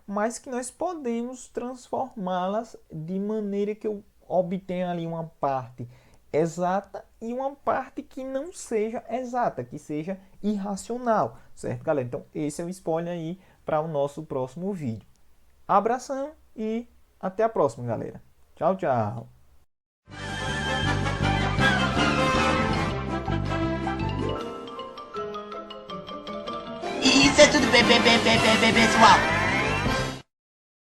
mas que nós podemos transformá-las de maneira que eu obtenha ali uma parte exata e uma parte que não seja exata, que seja irracional, certo, galera? Então, esse é o spoiler aí para o nosso próximo vídeo. Abração e até a próxima, galera. Tchau, tchau. Isso é tudo bem, pessoal?